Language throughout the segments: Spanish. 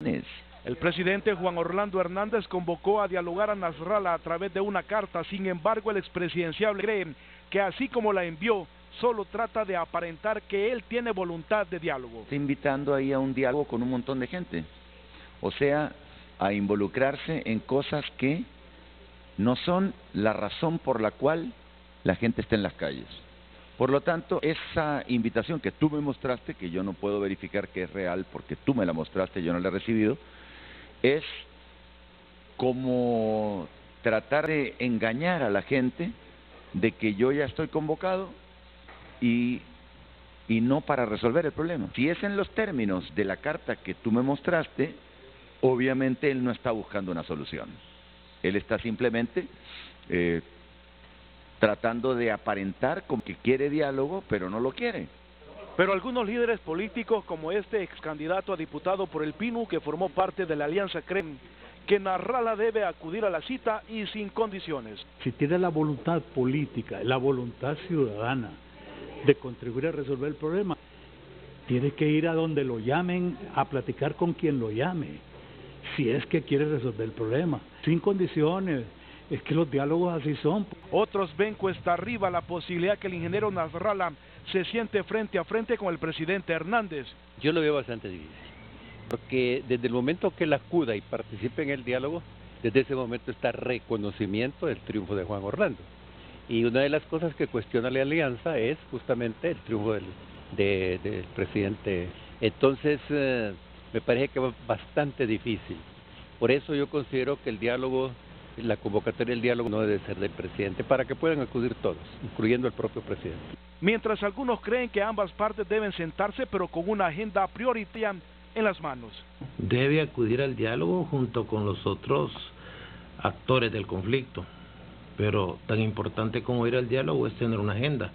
El presidente Juan Orlando Hernández convocó a dialogar a Nasrallah a través de una carta. Sin embargo, el expresidencial cree que así como la envió, solo trata de aparentar que él tiene voluntad de diálogo. Está invitando ahí a un diálogo con un montón de gente, o sea, a involucrarse en cosas que no son la razón por la cual la gente está en las calles. Por lo tanto, esa invitación que tú me mostraste, que yo no puedo verificar que es real porque tú me la mostraste, yo no la he recibido, es como tratar de engañar a la gente de que yo ya estoy convocado y no para resolver el problema. Si es en los términos de la carta que tú me mostraste, obviamente él no está buscando una solución. Él está simplemente tratando de aparentar como que quiere diálogo, pero no lo quiere. Pero algunos líderes políticos, como este ex candidato a diputado por el PINU, que formó parte de la alianza, creen que Nasrallah debe acudir a la cita y sin condiciones. Si tiene la voluntad política, la voluntad ciudadana de contribuir a resolver el problema, tiene que ir a donde lo llamen, a platicar con quien lo llame, si es que quiere resolver el problema, sin condiciones. Es que los diálogos así son. Otros ven cuesta arriba la posibilidad que el ingeniero Nasrallah se siente frente a frente con el presidente Hernández. Yo lo veo bastante difícil, porque desde el momento que él acuda y participe en el diálogo, desde ese momento está reconocimiento del triunfo de Juan Orlando. Y una de las cosas que cuestiona la alianza es justamente el triunfo del presidente. Entonces, me parece que va bastante difícil. Por eso yo considero que el diálogo, la convocatoria del diálogo no debe ser del presidente, para que puedan acudir todos, incluyendo el propio presidente. Mientras algunos creen que ambas partes deben sentarse, pero con una agenda prioritaria en las manos. Debe acudir al diálogo junto con los otros actores del conflicto, pero tan importante como ir al diálogo es tener una agenda.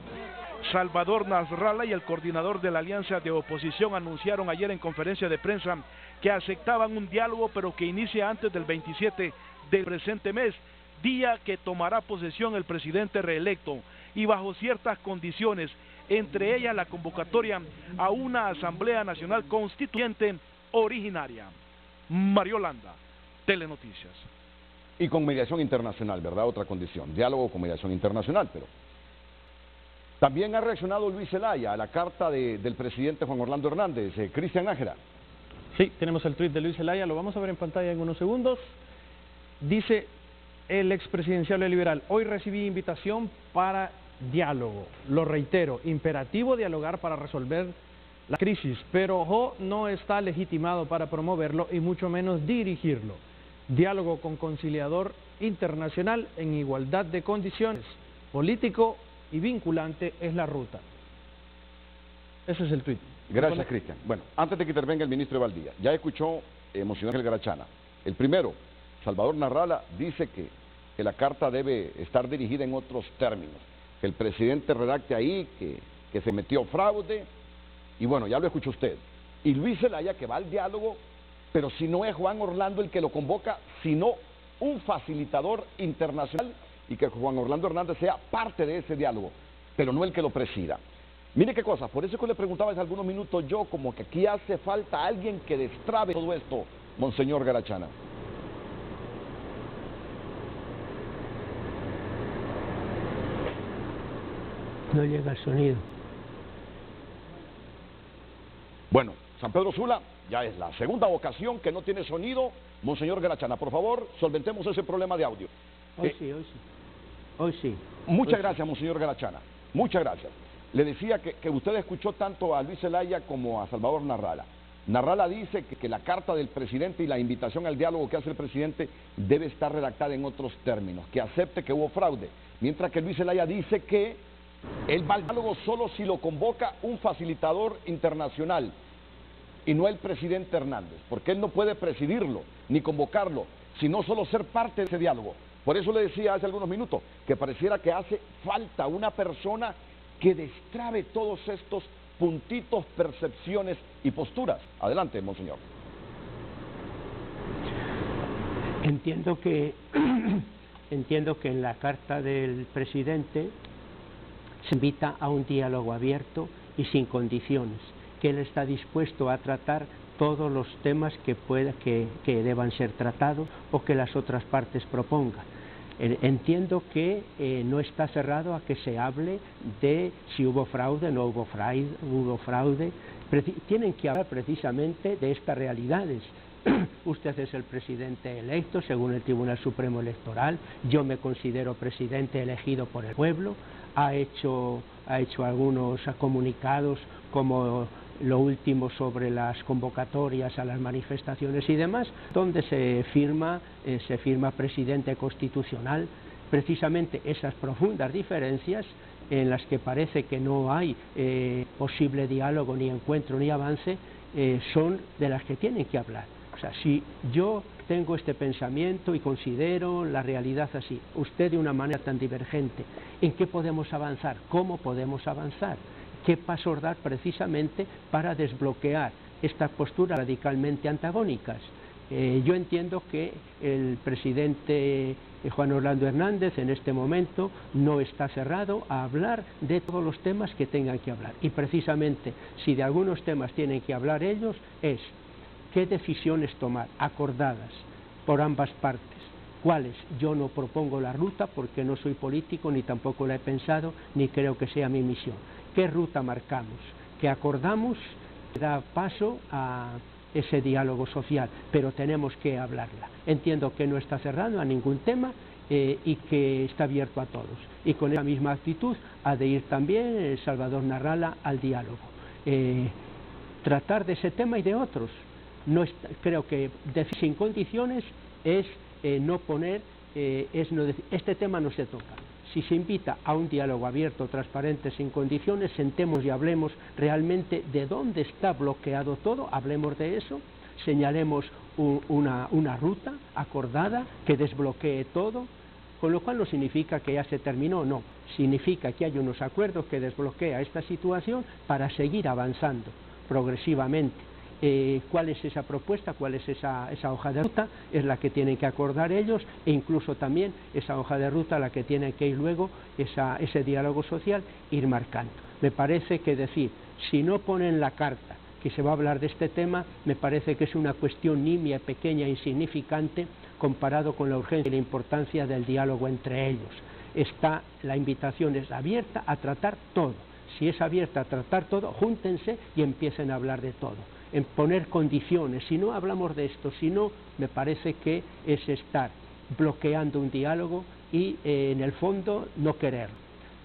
Salvador Nasrallah y el coordinador de la alianza de oposición anunciaron ayer en conferencia de prensa que aceptaban un diálogo, pero que inicia antes del 27 del presente mes, día que tomará posesión el presidente reelecto, y bajo ciertas condiciones, entre ellas la convocatoria a una Asamblea Nacional Constituyente originaria. Mario Landa, Telenoticias. Y con mediación internacional, ¿verdad? Otra condición, diálogo con mediación internacional, pero... También ha reaccionado Luis Zelaya a la carta del presidente Juan Orlando Hernández. Cristian Nájera. Sí, tenemos el tuit de Luis Zelaya, lo vamos a ver en pantalla en unos segundos. Dice el expresidencial liberal: hoy recibí invitación para diálogo. Lo reitero, imperativo dialogar para resolver la crisis, pero Jo no está legitimado para promoverlo y mucho menos dirigirlo. Diálogo con conciliador internacional en igualdad de condiciones, político y vinculante es la ruta. Ese es el tuit. Gracias, Cristian. Bueno, antes de que intervenga el ministro de Valdía, ya escuchó Monseñor Ángel Garachana. El primero, Salvador Nasrallah, dice que la carta debe estar dirigida en otros términos, que el presidente redacte ahí que se metió fraude, y bueno, ya lo escuchó usted. Y Luis Zelaya, que va al diálogo, pero si no es Juan Orlando el que lo convoca, sino un facilitador internacional, y que Juan Orlando Hernández sea parte de ese diálogo, pero no el que lo presida. Mire qué cosa, por eso que le preguntaba hace algunos minutos yo, como que aquí hace falta alguien que destrabe todo esto, Monseñor Garachana. No llega el sonido. Bueno, San Pedro Sula ya es la segunda ocasión que no tiene sonido. Monseñor Garachana, por favor, solventemos ese problema de audio. Hoy sí. Hoy sí. Muchas gracias, Monseñor Garachana. Muchas gracias. Le decía que usted escuchó tanto a Luis Zelaya como a Salvador Nasrallah. Nasrallah dice que la carta del presidente y la invitación al diálogo que hace el presidente debe estar redactada en otros términos, que acepte que hubo fraude. Mientras que Luis Zelaya dice que él va al diálogo solo si lo convoca un facilitador internacional y no el presidente Hernández, porque él no puede presidirlo ni convocarlo, sino solo ser parte de ese diálogo. Por eso le decía hace algunos minutos que pareciera que hace falta una persona que destrabe todos estos puntitos, percepciones y posturas. Adelante, Monseñor. Entiendo que en la carta del presidente se invita a un diálogo abierto y sin condiciones, que él está dispuesto a tratar todos los temas que deban ser tratados o que las otras partes propongan. Entiendo que no está cerrado a que se hable de si hubo fraude, no hubo fraude. Tienen que hablar precisamente de estas realidades. Usted es el presidente electo según el Tribunal Supremo Electoral, yo me considero presidente elegido por el pueblo, ha hecho algunos comunicados como lo último sobre las convocatorias a las manifestaciones y demás, donde se firma presidente constitucional. Precisamente esas profundas diferencias en las que parece que no hay posible diálogo, ni encuentro, ni avance, son de las que tienen que hablar. O sea, si yo tengo este pensamiento y considero la realidad así, usted de una manera tan divergente, ¿en qué podemos avanzar? ¿Cómo podemos avanzar? ¿Qué pasos dar precisamente para desbloquear estas posturas radicalmente antagónicas? Yo entiendo que el presidente Juan Orlando Hernández en este momento no está cerrado a hablar de todos los temas que tengan que hablar. Y precisamente, si de algunos temas tienen que hablar ellos, es qué decisiones tomar, acordadas por ambas partes. ¿Cuáles? Yo no propongo la ruta porque no soy político, ni tampoco la he pensado, ni creo que sea mi misión. ¿Qué ruta marcamos? ¿Qué acordamos? Da paso a ese diálogo social, pero tenemos que hablarla. Entiendo que no está cerrado a ningún tema y que está abierto a todos. Y con esa misma actitud ha de ir también Salvador Narrala al diálogo. Tratar de ese tema y de otros. No creo que decir sin condiciones es no poner, es no decir, este tema no se toca. Si se invita a un diálogo abierto, transparente, sin condiciones, sentemos y hablemos realmente de dónde está bloqueado todo, hablemos de eso, señalemos una ruta acordada que desbloquee todo, con lo cual no significa que ya se terminó, no, significa que hay unos acuerdos que desbloquea esta situación para seguir avanzando progresivamente. ¿Cuál es esa propuesta? ¿Cuál es esa hoja de ruta? Es la que tienen que acordar ellos, e incluso también esa hoja de ruta la que tiene que ir luego ese diálogo social ir marcando. Me parece que decir, si no ponen la carta que se va a hablar de este tema, me parece que es una cuestión nimia, pequeña, insignificante comparado con la urgencia y la importancia del diálogo entre ellos. La invitación es abierta a tratar todo. Si es abierta a tratar todo, júntense y empiecen a hablar de todo. En poner condiciones, si no hablamos de esto, si no, me parece que es estar bloqueando un diálogo y en el fondo no querer.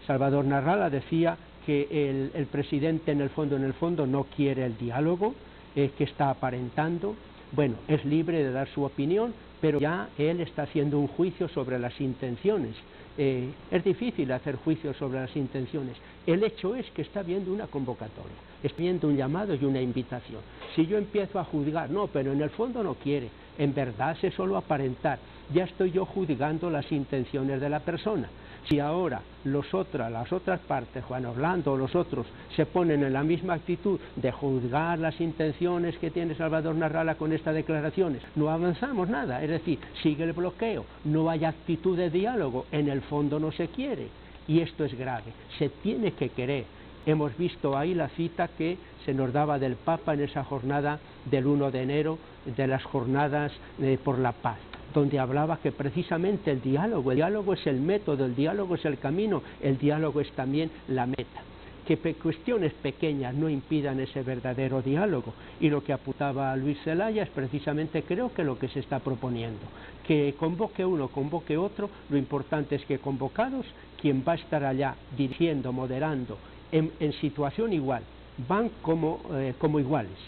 Salvador Narrala decía que el presidente en el fondo no quiere el diálogo, que está aparentando. Bueno, es libre de dar su opinión, pero ya él está haciendo un juicio sobre las intenciones. Es difícil hacer juicios sobre las intenciones. El hecho es que está viendo una convocatoria, está viendo un llamado y una invitación. Si yo empiezo a juzgar, no, pero en el fondo no quiere, en verdad es solo aparentar, ya estoy yo juzgando las intenciones de la persona. Si ahora las otras partes, Juan Orlando o los otros, se ponen en la misma actitud de juzgar las intenciones que tiene Salvador Narrala con estas declaraciones, no avanzamos nada, es decir, sigue el bloqueo, no hay actitud de diálogo, en el fondo no se quiere, y esto es grave, se tiene que querer. Hemos visto ahí la cita que se nos daba del Papa en esa jornada del 1 de enero, de las jornadas por la paz, donde hablaba que precisamente el diálogo es el método, el diálogo es el camino, el diálogo es también la meta. Que cuestiones pequeñas no impidan ese verdadero diálogo, y lo que apuntaba Luis Zelaya es precisamente, creo que lo que se está proponiendo, que convoque uno, convoque otro, lo importante es que convocados, quien va a estar allá dirigiendo, moderando, en situación igual, van como iguales.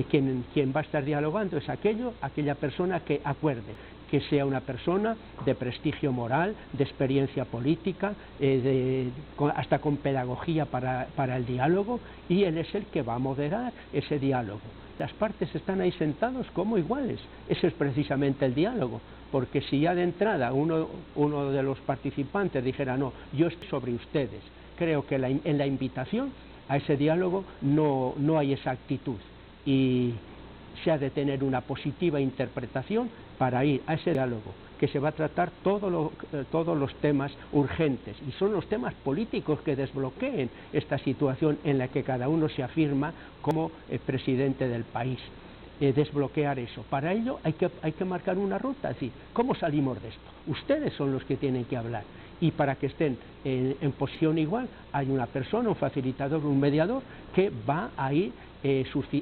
Quien va a estar dialogando es aquella persona que acuerde, que sea una persona de prestigio moral, de experiencia política, hasta con pedagogía para el diálogo, y él es el que va a moderar ese diálogo. Las partes están ahí sentados como iguales, ese es precisamente el diálogo, porque si ya de entrada uno de los participantes dijera no, yo estoy sobre ustedes, creo que en la invitación a ese diálogo no hay esa actitud, y se ha de tener una positiva interpretación para ir a ese diálogo, que se va a tratar todos los temas urgentes, y son los temas políticos que desbloqueen esta situación en la que cada uno se afirma como presidente del país. desbloquear eso. Para ello hay que marcar una ruta, es decir, ¿cómo salimos de esto? Ustedes son los que tienen que hablar, y para que estén en posición igual hay una persona, un facilitador, un mediador que va a ir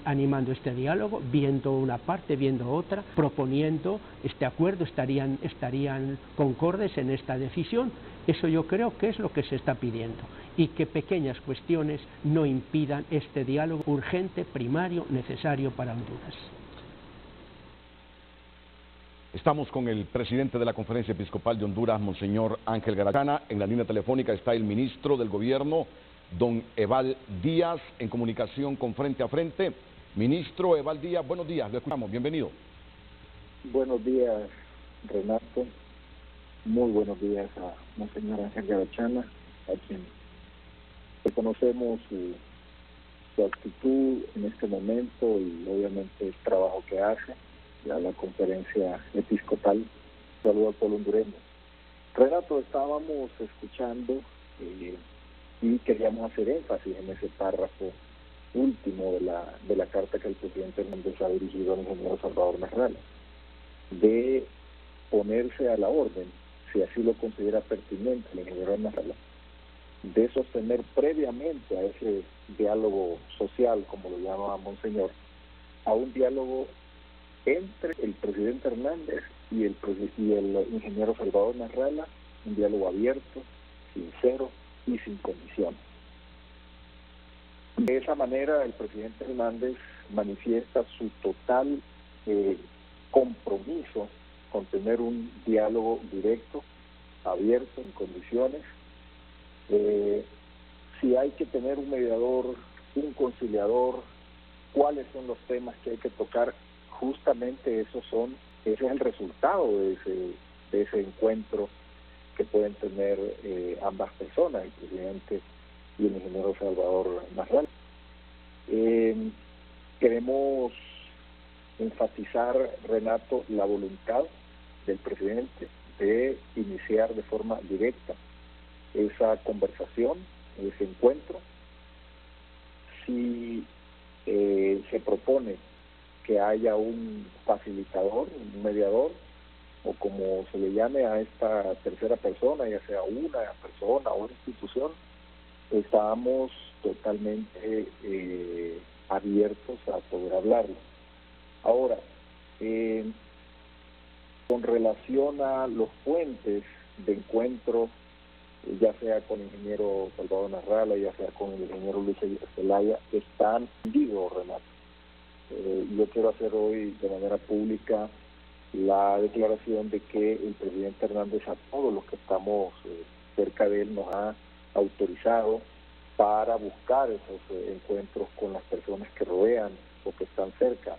animando este diálogo, viendo una parte, viendo otra, proponiendo este acuerdo, estarían concordes en esta decisión. Eso yo creo que es lo que se está pidiendo, y que pequeñas cuestiones no impidan este diálogo urgente, primario, necesario para Honduras. Estamos con el presidente de la Conferencia Episcopal de Honduras, Monseñor Ángel Garachana. En la línea telefónica está el ministro del Gobierno, don Eval Díaz, en comunicación con Frente a Frente. Ministro Eval Díaz, buenos días, lo escuchamos, bienvenido. Buenos días, Renato. Muy buenos días a Monseñor Ángel Garachana, a quien reconocemos su actitud en este momento y obviamente el trabajo que hace a la Conferencia Episcopal. Saludo al pueblo hondureño. Renato, estábamos escuchando y queríamos hacer énfasis en ese párrafo último de la carta que el presidente Hernández ha dirigido al ingeniero Salvador Narrala, de ponerse a la orden, si así lo considera pertinente el ingeniero Narrala, de sostener previamente a ese diálogo social, como lo llama Monseñor, a un diálogo entre el presidente Hernández y el ingeniero Salvador Narrala, un diálogo abierto, sincero y sin condiciones. De esa manera, el presidente Hernández manifiesta su total compromiso con tener un diálogo directo, abierto, en condiciones. Si hay que tener un mediador, un conciliador, cuáles son los temas que hay que tocar, justamente ese es el resultado de ese encuentro que pueden tener ambas personas, el presidente y el ingeniero Salvador Narrala. Queremos enfatizar, Renato, la voluntad del presidente de iniciar de forma directa esa conversación, ese encuentro. Si se propone que haya un facilitador, un mediador, o como se le llame a esta tercera persona, ya sea una persona o una institución, estamos totalmente abiertos a poder hablarlo. Ahora, con relación a los puentes de encuentro, ya sea con el ingeniero Salvador Narrala, ya sea con el ingeniero Luis Zelaya, están vivos, Renato. Yo quiero hacer hoy de manera pública la declaración de que el presidente Hernández, a todos los que estamos cerca de él, nos ha autorizado para buscar esos encuentros con las personas que rodean o que están cerca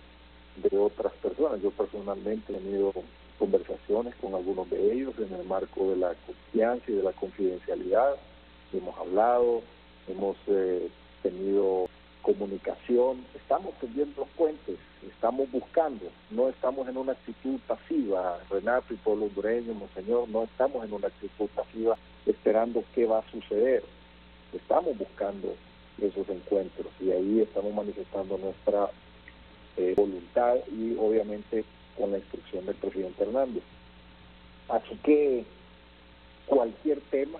de otras personas. Yo personalmente he tenido conversaciones con algunos de ellos en el marco de la confianza y de la confidencialidad. Hemos hablado, hemos tenido comunicación, estamos tendiendo los puentes, estamos buscando, no estamos en una actitud pasiva, Renato y pueblo hondureño, Monseñor, no estamos en una actitud pasiva esperando qué va a suceder, estamos buscando esos encuentros y ahí estamos manifestando nuestra voluntad y obviamente con la instrucción del presidente Hernández. Así que cualquier tema,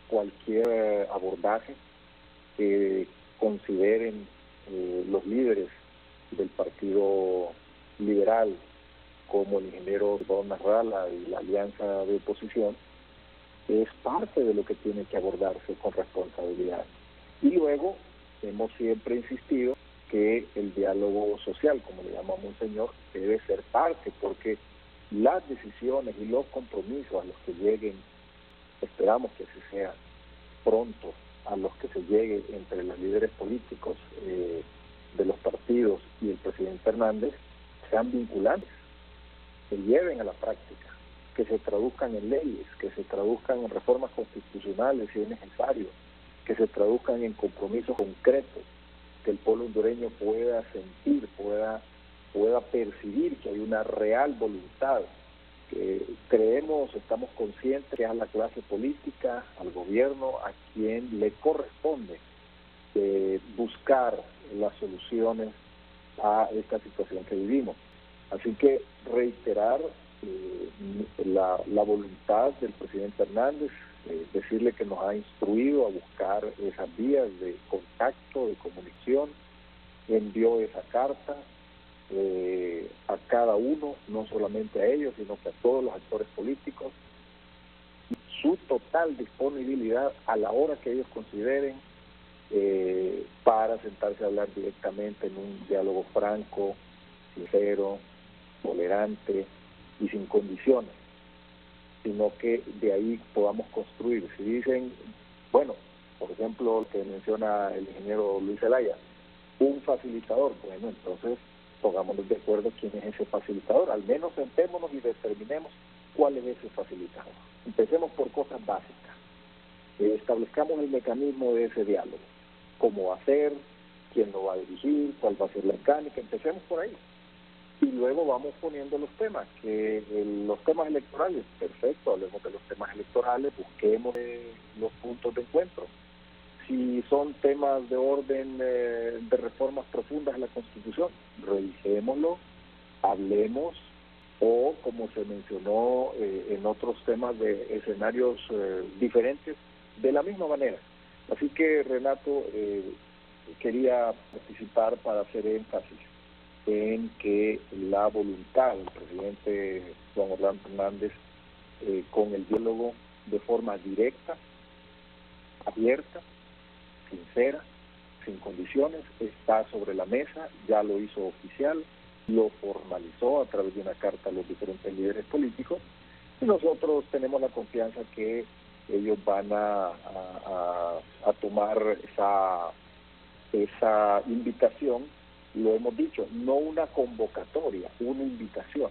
cualquier abordaje que consideren los líderes del Partido Liberal, como el ingeniero Salvador Narrala y la alianza de oposición, es parte de lo que tiene que abordarse con responsabilidad. Y luego hemos siempre insistido que el diálogo social, como le llama Monseñor, debe ser parte, porque las decisiones y los compromisos a los que lleguen, esperamos que así sea pronto, a los que se llegue entre los líderes políticos de los partidos y el presidente Hernández, sean vinculantes, que lleven a la práctica, que se traduzcan en leyes, que se traduzcan en reformas constitucionales si es necesario, que se traduzcan en compromisos concretos, que el pueblo hondureño pueda sentir, pueda percibir que hay una real voluntad. Creemos, estamos conscientes que es a la clase política, al gobierno, a quien le corresponde buscar las soluciones a esta situación que vivimos. Así que reiterar la voluntad del presidente Hernández, decirle que nos ha instruido a buscar esas vías de contacto, de comunicación, envió esa carta a cada uno, no solamente a ellos, sino que a todos los actores políticos, su total disponibilidad a la hora que ellos consideren para sentarse a hablar directamente en un diálogo franco, sincero, tolerante y sin condiciones, sino que de ahí podamos construir. Si dicen, bueno, por ejemplo, lo que menciona el ingeniero Luis Zelaya, un facilitador, bueno, entonces pongámonos de acuerdo quién es ese facilitador, al menos sentémonos y determinemos cuál es ese facilitador. Empecemos por cosas básicas, establezcamos el mecanismo de ese diálogo, cómo va a ser, quién lo va a dirigir, cuál va a ser la mecánica, empecemos por ahí. Y luego vamos poniendo los temas, los temas electorales, perfecto, hablemos de los temas electorales, busquemos los puntos de encuentro. Si son temas de orden de reformas profundas a la Constitución, revisémoslo, hablemos, o como se mencionó en otros temas de escenarios diferentes, de la misma manera. Así que, Renato, quería participar para hacer énfasis en que la voluntad del presidente Juan Orlando Hernández con el diálogo de forma directa, abierta, sincera, sin condiciones, está sobre la mesa, ya lo hizo oficial, lo formalizó a través de una carta a los diferentes líderes políticos, y nosotros tenemos la confianza que ellos van a tomar esa invitación. Lo hemos dicho, no una convocatoria, una invitación,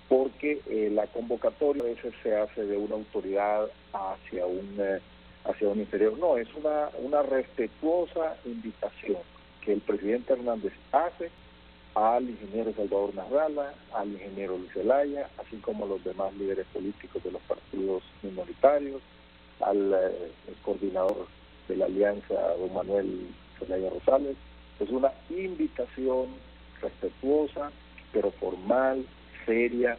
porque la convocatoria a veces se hace de una autoridad hacia un inferior. No, es una respetuosa invitación que el presidente Hernández hace al ingeniero Salvador Narrala, al ingeniero Luis Zelaya, así como a los demás líderes políticos de los partidos minoritarios, al coordinador de la alianza, don Manuel Zelaya Rosales. Es una invitación respetuosa, pero formal, seria,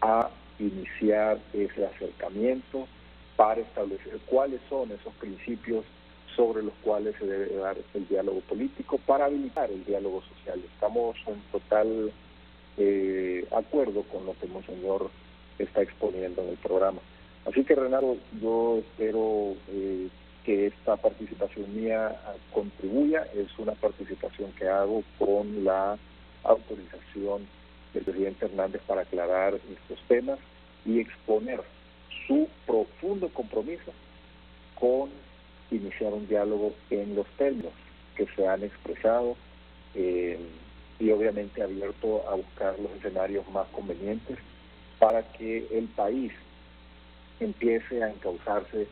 a iniciar ese acercamiento para establecer cuáles son esos principios sobre los cuales se debe dar el diálogo político para habilitar el diálogo social. Estamos en total acuerdo con lo que Monseñor está exponiendo en el programa. Así que, Renato, yo espero que esta participación mía contribuya. Es una participación que hago con la autorización del presidente Hernández para aclarar estos temas y exponer su profundo compromiso con iniciar un diálogo en los términos que se han expresado y obviamente abierto a buscar los escenarios más convenientes para que el país empiece a encauzarse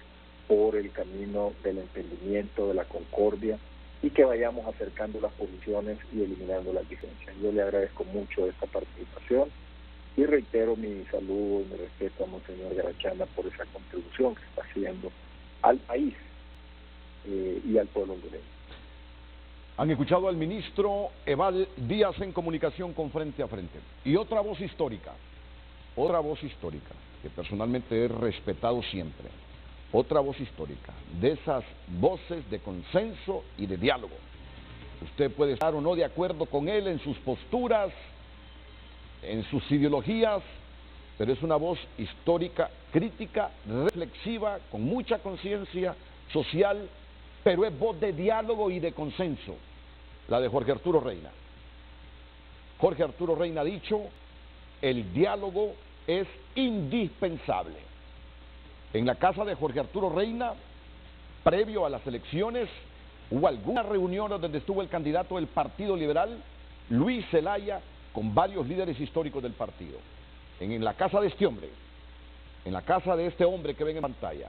por el camino del entendimiento, de la concordia, y que vayamos acercando las posiciones y eliminando las diferencias. Yo le agradezco mucho esta participación y reitero mi saludo y mi respeto a Monseñor Garachana por esa contribución que está haciendo al país y al pueblo hondureño. Han escuchado al ministro Eval Díaz en comunicación con Frente a Frente. Y otra voz histórica que personalmente he respetado siempre. Otra voz histórica, de esas voces de consenso y de diálogo. Usted puede estar o no de acuerdo con él en sus posturas, en sus ideologías, pero es una voz histórica, crítica, reflexiva, con mucha conciencia social, pero es voz de diálogo y de consenso, la de Jorge Arturo Reina. Jorge Arturo Reina ha dicho, el diálogo es indispensable. En la casa de Jorge Arturo Reina, previo a las elecciones, hubo algunas reuniones donde estuvo el candidato del Partido Liberal, Luis Zelaya, con varios líderes históricos del partido. En la casa de este hombre, en la casa de este hombre que ven en pantalla.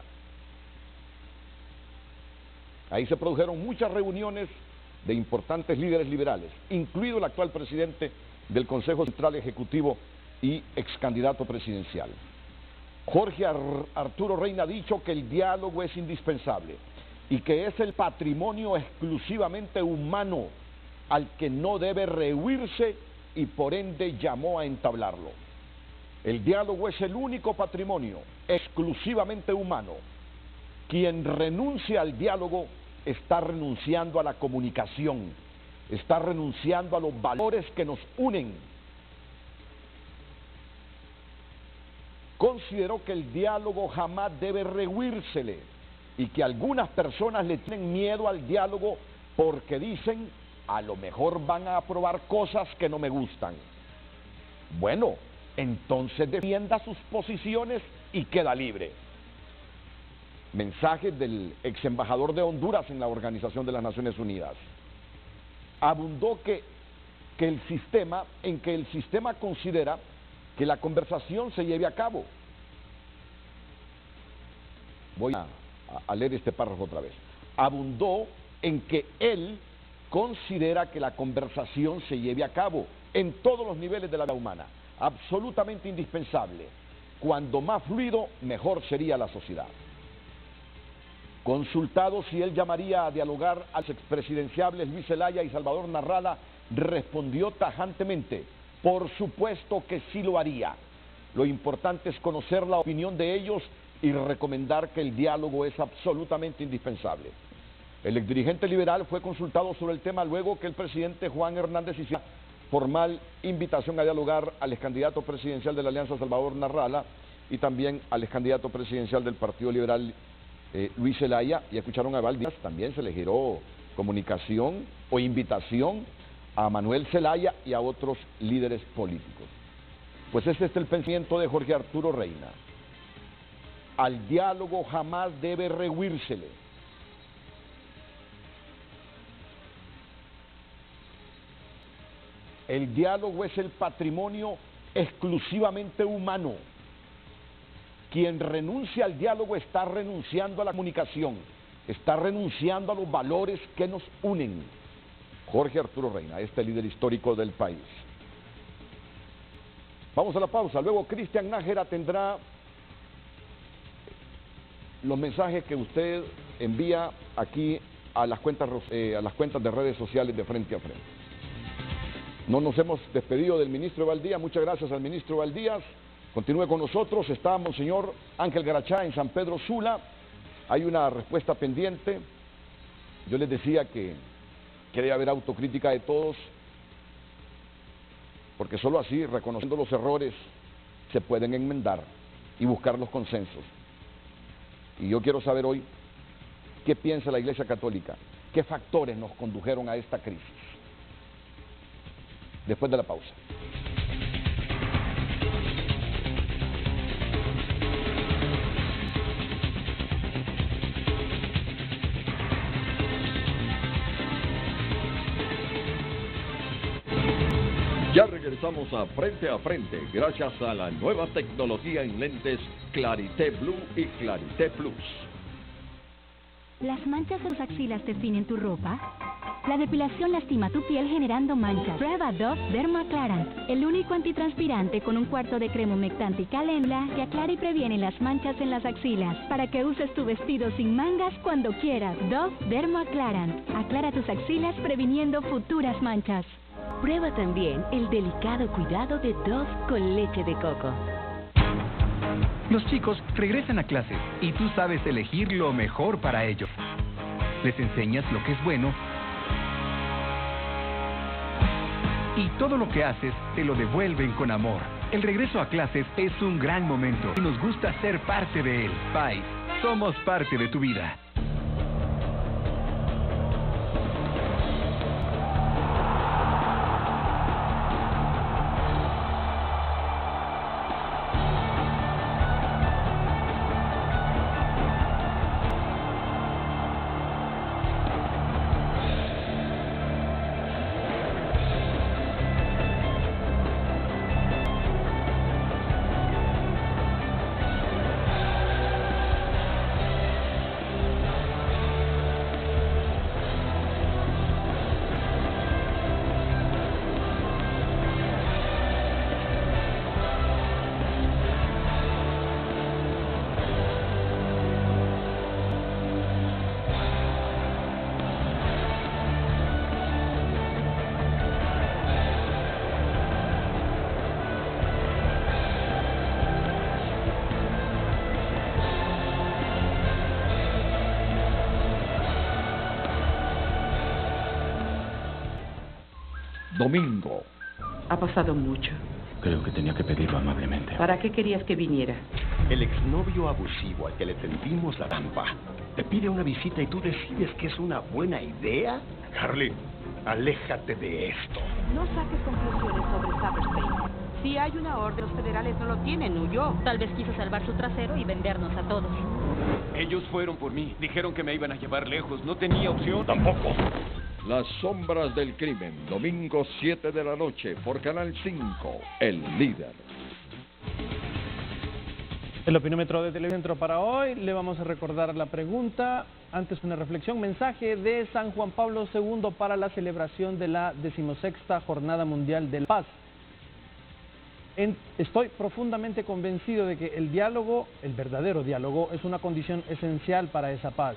Ahí se produjeron muchas reuniones de importantes líderes liberales, incluido el actual presidente del Consejo Central Ejecutivo y ex candidato presidencial. Jorge Arturo Reina ha dicho que el diálogo es indispensable y que es el patrimonio exclusivamente humano al que no debe rehuirse y por ende llamó a entablarlo. El diálogo es el único patrimonio exclusivamente humano. Quien renuncia al diálogo está renunciando a la comunicación, está renunciando a los valores que nos unen. Considero que el diálogo jamás debe rehuírsele y que algunas personas le tienen miedo al diálogo porque dicen, a lo mejor van a aprobar cosas que no me gustan. Bueno, entonces defienda sus posiciones y queda libre. Mensaje del ex embajador de Honduras en la Organización de las Naciones Unidas. Abundó que el sistema considera que la conversación se lleve a cabo. Voy a leer este párrafo otra vez. Abundó en que él considera que la conversación se lleve a cabo en todos los niveles de la vida humana, absolutamente indispensable. Cuando más fluido, mejor sería la sociedad. Consultado si él llamaría a dialogar a los expresidenciables Luis Zelaya y Salvador Narrala, respondió tajantemente, por supuesto que sí lo haría. Lo importante es conocer la opinión de ellos y recomendar que el diálogo es absolutamente indispensable. El exdirigente liberal fue consultado sobre el tema luego que el presidente Juan Hernández hiciera formal invitación a dialogar al excandidato presidencial de la Alianza Salvador Narrala y también al excandidato presidencial del Partido Liberal Luis Zelaya, y escucharon a Valdías, también se le giró comunicación o invitación a Manuel Zelaya y a otros líderes políticos. Pues este es el pensamiento de Jorge Arturo Reina. Al diálogo jamás debe rehuírsele. El diálogo es el patrimonio exclusivamente humano. Quien renuncia al diálogo está renunciando a la comunicación, está renunciando a los valores que nos unen. Jorge Arturo Reina, este líder histórico del país. Vamos a la pausa, luego Cristian Nájera tendrá los mensajes que usted envía aquí a las cuentas de redes sociales de Frente a Frente. No nos hemos despedido del ministro Valdías, muchas gracias al ministro Valdías. Continúe con nosotros, está Monseñor Ángel Garachá en San Pedro Sula. Hay una respuesta pendiente. Yo les decía que debe haber autocrítica de todos, porque solo así, reconociendo los errores, se pueden enmendar y buscar los consensos. Y yo quiero saber hoy qué piensa la Iglesia Católica, qué factores nos condujeron a esta crisis. Después de la pausa. Ya regresamos a Frente, gracias a la nueva tecnología en lentes Clarité Blue y Clarité Plus. ¿Las manchas de tus axilas definen tu ropa? La depilación lastima tu piel generando manchas. Prueba Dove Dermaclarant, el único antitranspirante con un cuarto de crema humectante y caléndula que aclara y previene las manchas en las axilas, para que uses tu vestido sin mangas cuando quieras. Dove Dermaclarant, aclara tus axilas previniendo futuras manchas. Prueba también el delicado cuidado de Dove con leche de coco. Los chicos regresan a clases y tú sabes elegir lo mejor para ellos. Les enseñas lo que es bueno y todo lo que haces te lo devuelven con amor. El regreso a clases es un gran momento y nos gusta ser parte de él. Pais, somos parte de tu vida. domingo. Ha pasado mucho. Creo que tenía que pedirlo amablemente. ¿Para qué querías que viniera? El exnovio abusivo al que le tendimos la trampa te pide una visita y tú decides que es una buena idea. Carly, aléjate de esto. No saques conclusiones sobre Saperstein. Si hay una orden, los federales no lo tienen, huyó. Tal vez quiso salvar su trasero y vendernos a todos. Ellos fueron por mí. Dijeron que me iban a llevar lejos. No tenía opción. Tampoco. Las sombras del crimen, domingo 7 de la noche por Canal 5, El Líder. El opinómetro de Televicentro para hoy, le vamos a recordar la pregunta, antes una reflexión, mensaje de San Juan Pablo II para la celebración de la 16ª Jornada Mundial de la Paz. Estoy profundamente convencido de que el diálogo, el verdadero diálogo, es una condición esencial para esa paz.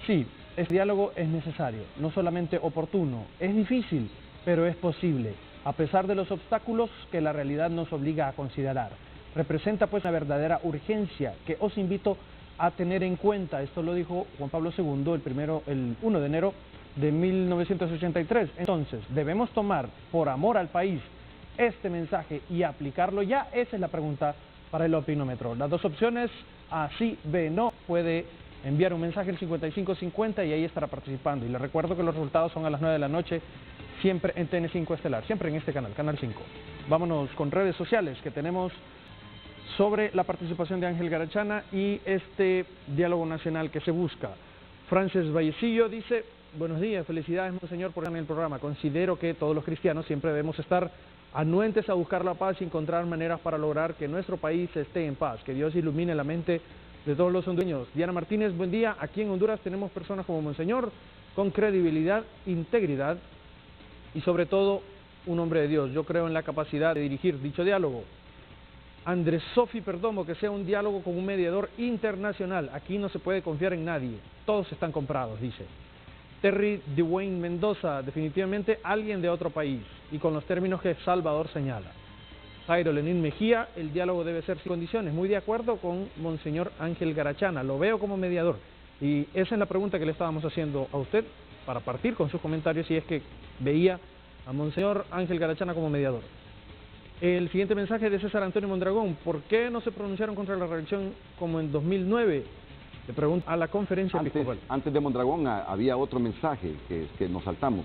Sí, este diálogo es necesario, no solamente oportuno, es difícil, pero es posible, a pesar de los obstáculos que la realidad nos obliga a considerar. Representa pues una verdadera urgencia que os invito a tener en cuenta. Esto lo dijo Juan Pablo II el 1 de enero de 1983. Entonces, debemos tomar por amor al país este mensaje y aplicarlo ya. Esa es la pregunta para el opinómetro. Las dos opciones, A, sí, B, no. Puede enviar un mensaje al 5550 y ahí estará participando. Y les recuerdo que los resultados son a las 9 de la noche, siempre en TN5 Estelar, siempre en este canal, Canal 5. Vámonos con redes sociales que tenemos sobre la participación de Ángel Garachana y este diálogo nacional que se busca. Frances Vallecillo dice: buenos días, felicidades, monseñor, por estar en el programa. Considero que todos los cristianos siempre debemos estar anuentes a buscar la paz y encontrar maneras para lograr que nuestro país esté en paz. Que Dios ilumine la mente de todos los hondureños. Diana Martínez, buen día. Aquí en Honduras tenemos personas como monseñor con credibilidad, integridad y sobre todo un hombre de Dios. Yo creo en la capacidad de dirigir dicho diálogo. Andrés Sofi Perdomo, que sea un diálogo con un mediador internacional. Aquí no se puede confiar en nadie. Todos están comprados, dice. Terry Dwayne Mendoza, definitivamente alguien de otro país, y con los términos que Salvador señala. Jairo Lenín Mejía, el diálogo debe ser sin condiciones. Muy de acuerdo con Monseñor Ángel Garachana, lo veo como mediador. Y esa es la pregunta que le estábamos haciendo a usted, para partir con sus comentarios, si es que veía a Monseñor Ángel Garachana como mediador. El siguiente mensaje de César Antonio Mondragón: ¿por qué no se pronunciaron contra la reelección como en 2009? Le pregunto a la conferencia episcopal. Antes de Mondragón había otro mensaje que nos saltamos.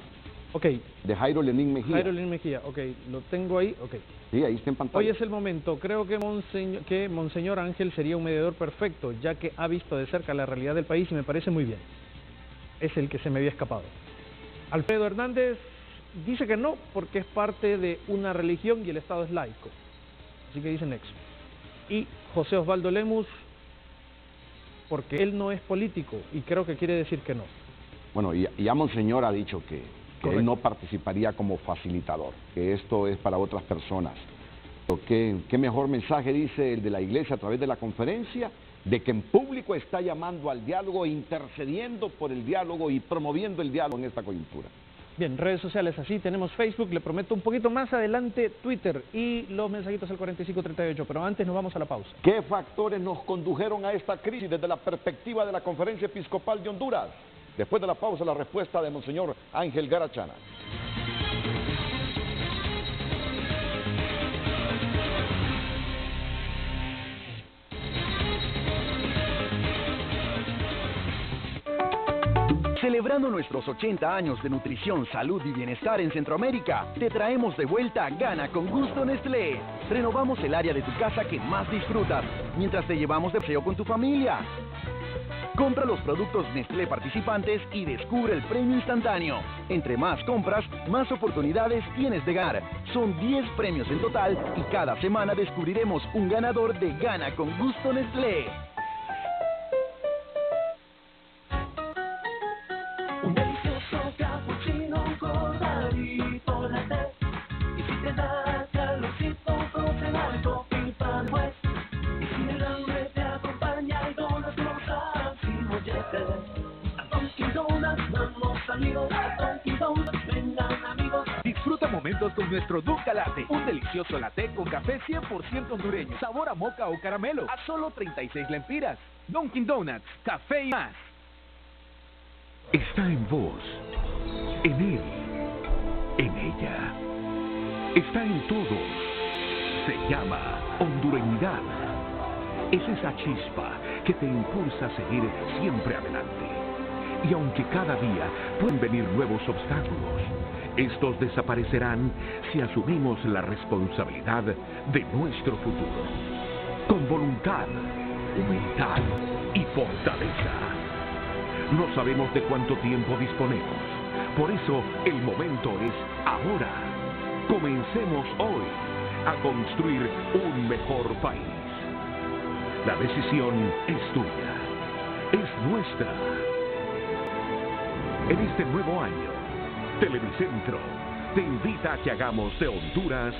Ok. De Jairo Lenín Mejía. Jairo Lenín Mejía, ok. Lo tengo ahí, ok. Sí, ahí está en pantalla. Hoy es el momento. Creo que Monseñor Ángel sería un mediador perfecto, ya que ha visto de cerca la realidad del país y me parece muy bien. Es el que se me había escapado. Alfredo Hernández dice que no, porque es parte de una religión y el Estado es laico. Así que dice nexo. Y José Osvaldo Lemus, porque él no es político y creo que quiere decir que no. Bueno, ya Monseñor ha dicho que él no participaría como facilitador, que esto es para otras personas. ¿Qué mejor mensaje dice el de la Iglesia a través de la conferencia? De que en público está llamando al diálogo, intercediendo por el diálogo y promoviendo el diálogo en esta coyuntura. Bien, redes sociales así, tenemos Facebook, le prometo un poquito más adelante Twitter y los mensajitos al 4538, pero antes nos vamos a la pausa. ¿Qué factores nos condujeron a esta crisis desde la perspectiva de la Conferencia Episcopal de Honduras? Después de la pausa, la respuesta de Monseñor Ángel Garachana. Celebrando nuestros 80 años de nutrición, salud y bienestar en Centroamérica, te traemos de vuelta Gana con Gusto Nestlé. Renovamos el área de tu casa que más disfrutas, mientras te llevamos de paseo con tu familia. Compra los productos Nestlé participantes y descubre el premio instantáneo. Entre más compras, más oportunidades tienes de ganar. Son 10 premios en total y cada semana descubriremos un ganador de Gana con Gusto Nestlé. Un delicioso cappuccino cortadito latte. Y si te da calorcito, con algo pipa pues. Y si el hambre te acompaña y donas rosas y molletes. A Dunkin' Donuts vamos amigos, a Dunkin' Donuts vengan amigos. Disfruta momentos con nuestro Dunca Latte, un delicioso latte con café 100% hondureño, sabor a moca o caramelo, a solo 36 lempiras. Dunkin' Donuts, café y más. Está en vos, en él, en ella. Está en todos. Se llama hondureñidad. Es esa chispa que te impulsa a seguir siempre adelante. Y aunque cada día pueden venir nuevos obstáculos, estos desaparecerán si asumimos la responsabilidad de nuestro futuro. Con voluntad, humildad y fortaleza. No sabemos de cuánto tiempo disponemos. Por eso el momento es ahora. Comencemos hoy a construir un mejor país. La decisión es tuya, es nuestra. En este nuevo año, Televicentro te invita a que hagamos de Honduras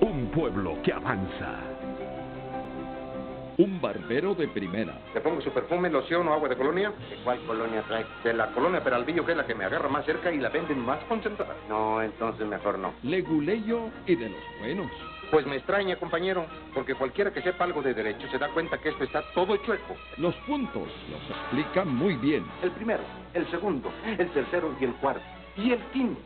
un pueblo que avanza. Un barbero de primera. ¿Te pongo su perfume, loción o agua de colonia? ¿De cuál colonia trae? De la colonia Peralvillo, que es la que me agarra más cerca y la venden más concentrada. No, entonces mejor no. Leguleyo y de los buenos. Pues me extraña, compañero, porque cualquiera que sepa algo de derecho se da cuenta que esto está todo chueco. Los puntos los explican muy bien. El primero, el segundo, el tercero y el cuarto. Y el quinto.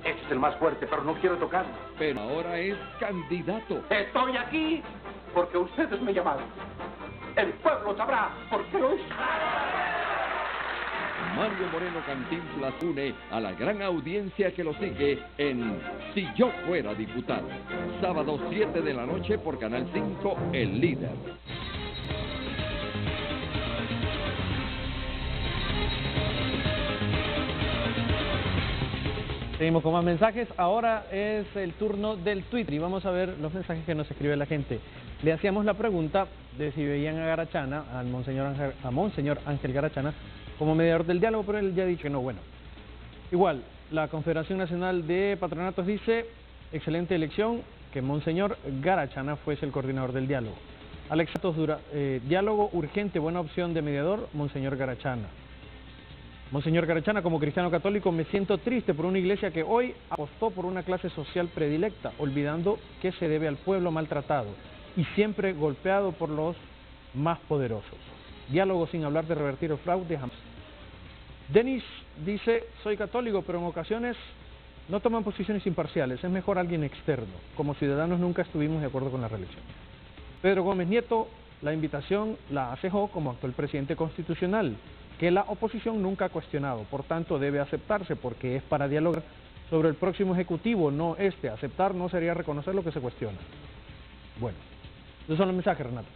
Este es el más fuerte, pero no quiero tocarlo. Pero ahora es candidato. Estoy aquí porque ustedes me llamaron. El pueblo sabrá por qué hoy. Mario Moreno Cantinflas une a la gran audiencia que lo sigue en Si Yo Fuera Diputado. Sábado 7 de la noche por Canal 5, El Líder. Seguimos con más mensajes. Ahora es el turno del Twitter y vamos a ver los mensajes que nos escribe la gente. Le hacíamos la pregunta de si veían a Garachana, a Monseñor Ángel Garachana, como mediador del diálogo, pero él ya ha dicho que no. Bueno, igual, la Confederación Nacional de Patronatos dice, excelente elección, que Monseñor Garachana fuese el coordinador del diálogo. Alex Santos Dura, diálogo urgente, buena opción de mediador, Monseñor Garachana. Monseñor Garachana, como cristiano católico, me siento triste por una iglesia que hoy apostó por una clase social predilecta, olvidando que se debe al pueblo maltratado y siempre golpeado por los más poderosos. Diálogo sin hablar de revertir el fraude jamás. Denis dice, soy católico, pero en ocasiones no toman posiciones imparciales, es mejor alguien externo. Como ciudadanos nunca estuvimos de acuerdo con la reelección. Pedro Gómez Nieto, la invitación la acejó como actual presidente constitucional, que la oposición nunca ha cuestionado, por tanto debe aceptarse porque es para dialogar sobre el próximo ejecutivo, no este. Aceptar no sería reconocer lo que se cuestiona. Bueno, esos son los mensajes, Renato.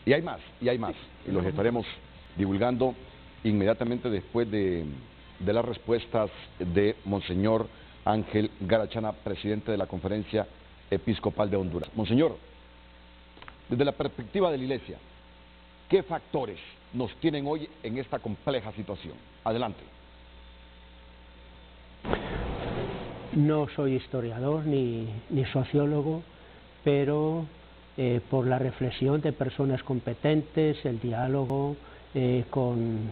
Y hay más, y los estaremos divulgando inmediatamente después de las respuestas de Monseñor Ángel Garachana, presidente de la Conferencia Episcopal de Honduras. Monseñor, desde la perspectiva de la Iglesia, ¿qué factores nos tienen hoy en esta compleja situación? Adelante. No soy historiador ni sociólogo, pero por la reflexión de personas competentes, el diálogo con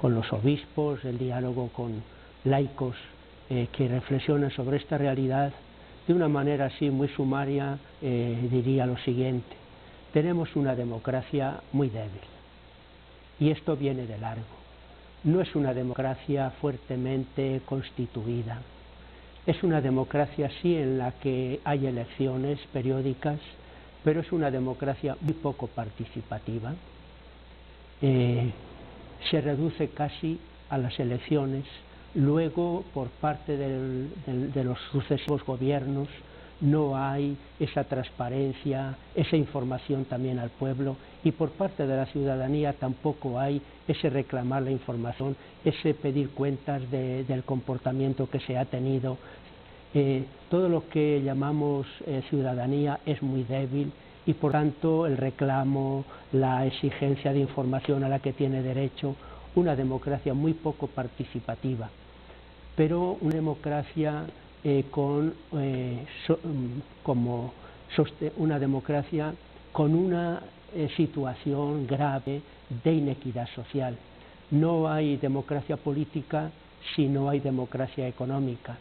los obispos, el diálogo con laicos que reflexionan sobre esta realidad, de una manera así muy sumaria, diría lo siguiente: tenemos una democracia muy débil. Y esto viene de largo. No es una democracia fuertemente constituida. Es una democracia sí en la que hay elecciones periódicas, pero es una democracia muy poco participativa. Se reduce casi a las elecciones. Luego, por parte de los sucesivos gobiernos, no hay esa transparencia, esa información también al pueblo, y por parte de la ciudadanía tampoco hay ese reclamar la información, ese pedir cuentas del comportamiento que se ha tenido. Todo lo que llamamos ciudadanía es muy débil y por tanto el reclamo, la exigencia de información a la que tiene derecho, una democracia muy poco participativa, pero una democracia una democracia con una situación grave de inequidad social. No hay democracia política si no hay democracia económica.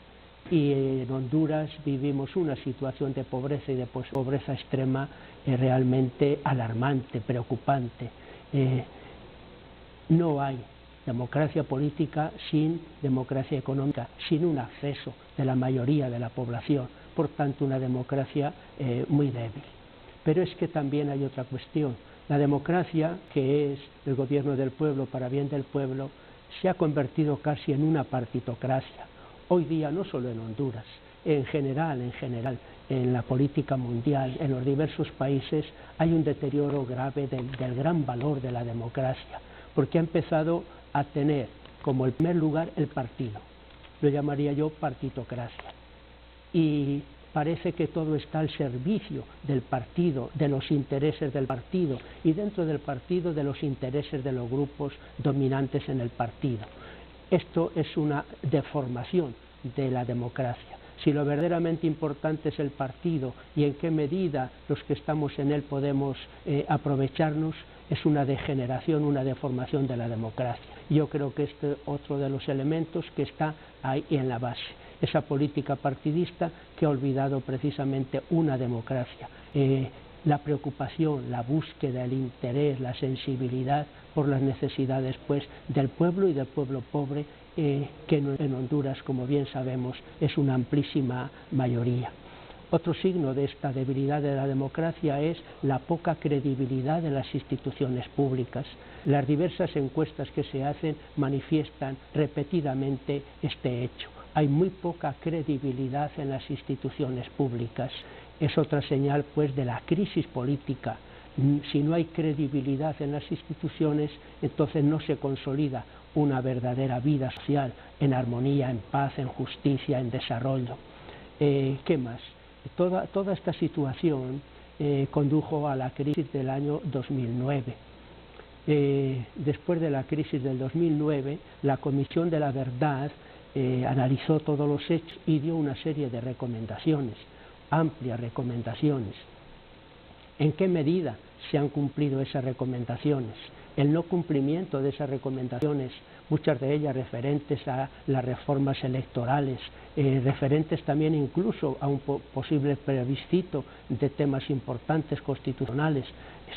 Y en Honduras vivimos una situación de pobreza y de pobreza extrema realmente alarmante, preocupante. No hay democracia política sin democracia económica, sin un acceso de la mayoría de la población, por tanto una democracia muy débil. Pero es que también hay otra cuestión. La democracia, que es el gobierno del pueblo para bien del pueblo, se ha convertido casi en una partitocracia. Hoy día, no solo en Honduras, en general, en la política mundial, en los diversos países, hay un deterioro grave del gran valor de la democracia, porque ha empezado a tener como el primer lugar el partido. Lo llamaría yo partitocracia. Y parece que todo está al servicio del partido, de los intereses del partido, y dentro del partido de los intereses de los grupos dominantes en el partido. Esto es una deformación de la democracia. Si lo verdaderamente importante es el partido y en qué medida los que estamos en él podemos aprovecharnos, es una degeneración, una deformación de la democracia. Yo creo que este es otro de los elementos que está ahí en la base. Esa política partidista que ha olvidado precisamente una democracia. La preocupación, la búsqueda, el interés, la sensibilidad por las necesidades pues, del pueblo y del pueblo pobre, que en Honduras, como bien sabemos, es una amplísima mayoría. Otro signo de esta debilidad de la democracia es la poca credibilidad de las instituciones públicas. Las diversas encuestas que se hacen manifiestan repetidamente este hecho. Hay muy poca credibilidad en las instituciones públicas. Es otra señal pues de la crisis política. Si no hay credibilidad en las instituciones, entonces no se consolida una verdadera vida social en armonía, en paz, en justicia, en desarrollo. ¿Qué más? Toda esta situación condujo a la crisis del año 2009. Después de la crisis del 2009, la Comisión de la Verdad analizó todos los hechos y dio una serie de recomendaciones, amplias recomendaciones. ¿En qué medida se han cumplido esas recomendaciones? El no cumplimiento de esas recomendaciones, muchas de ellas referentes a las reformas electorales, referentes también incluso a un posible plebiscito de temas importantes constitucionales,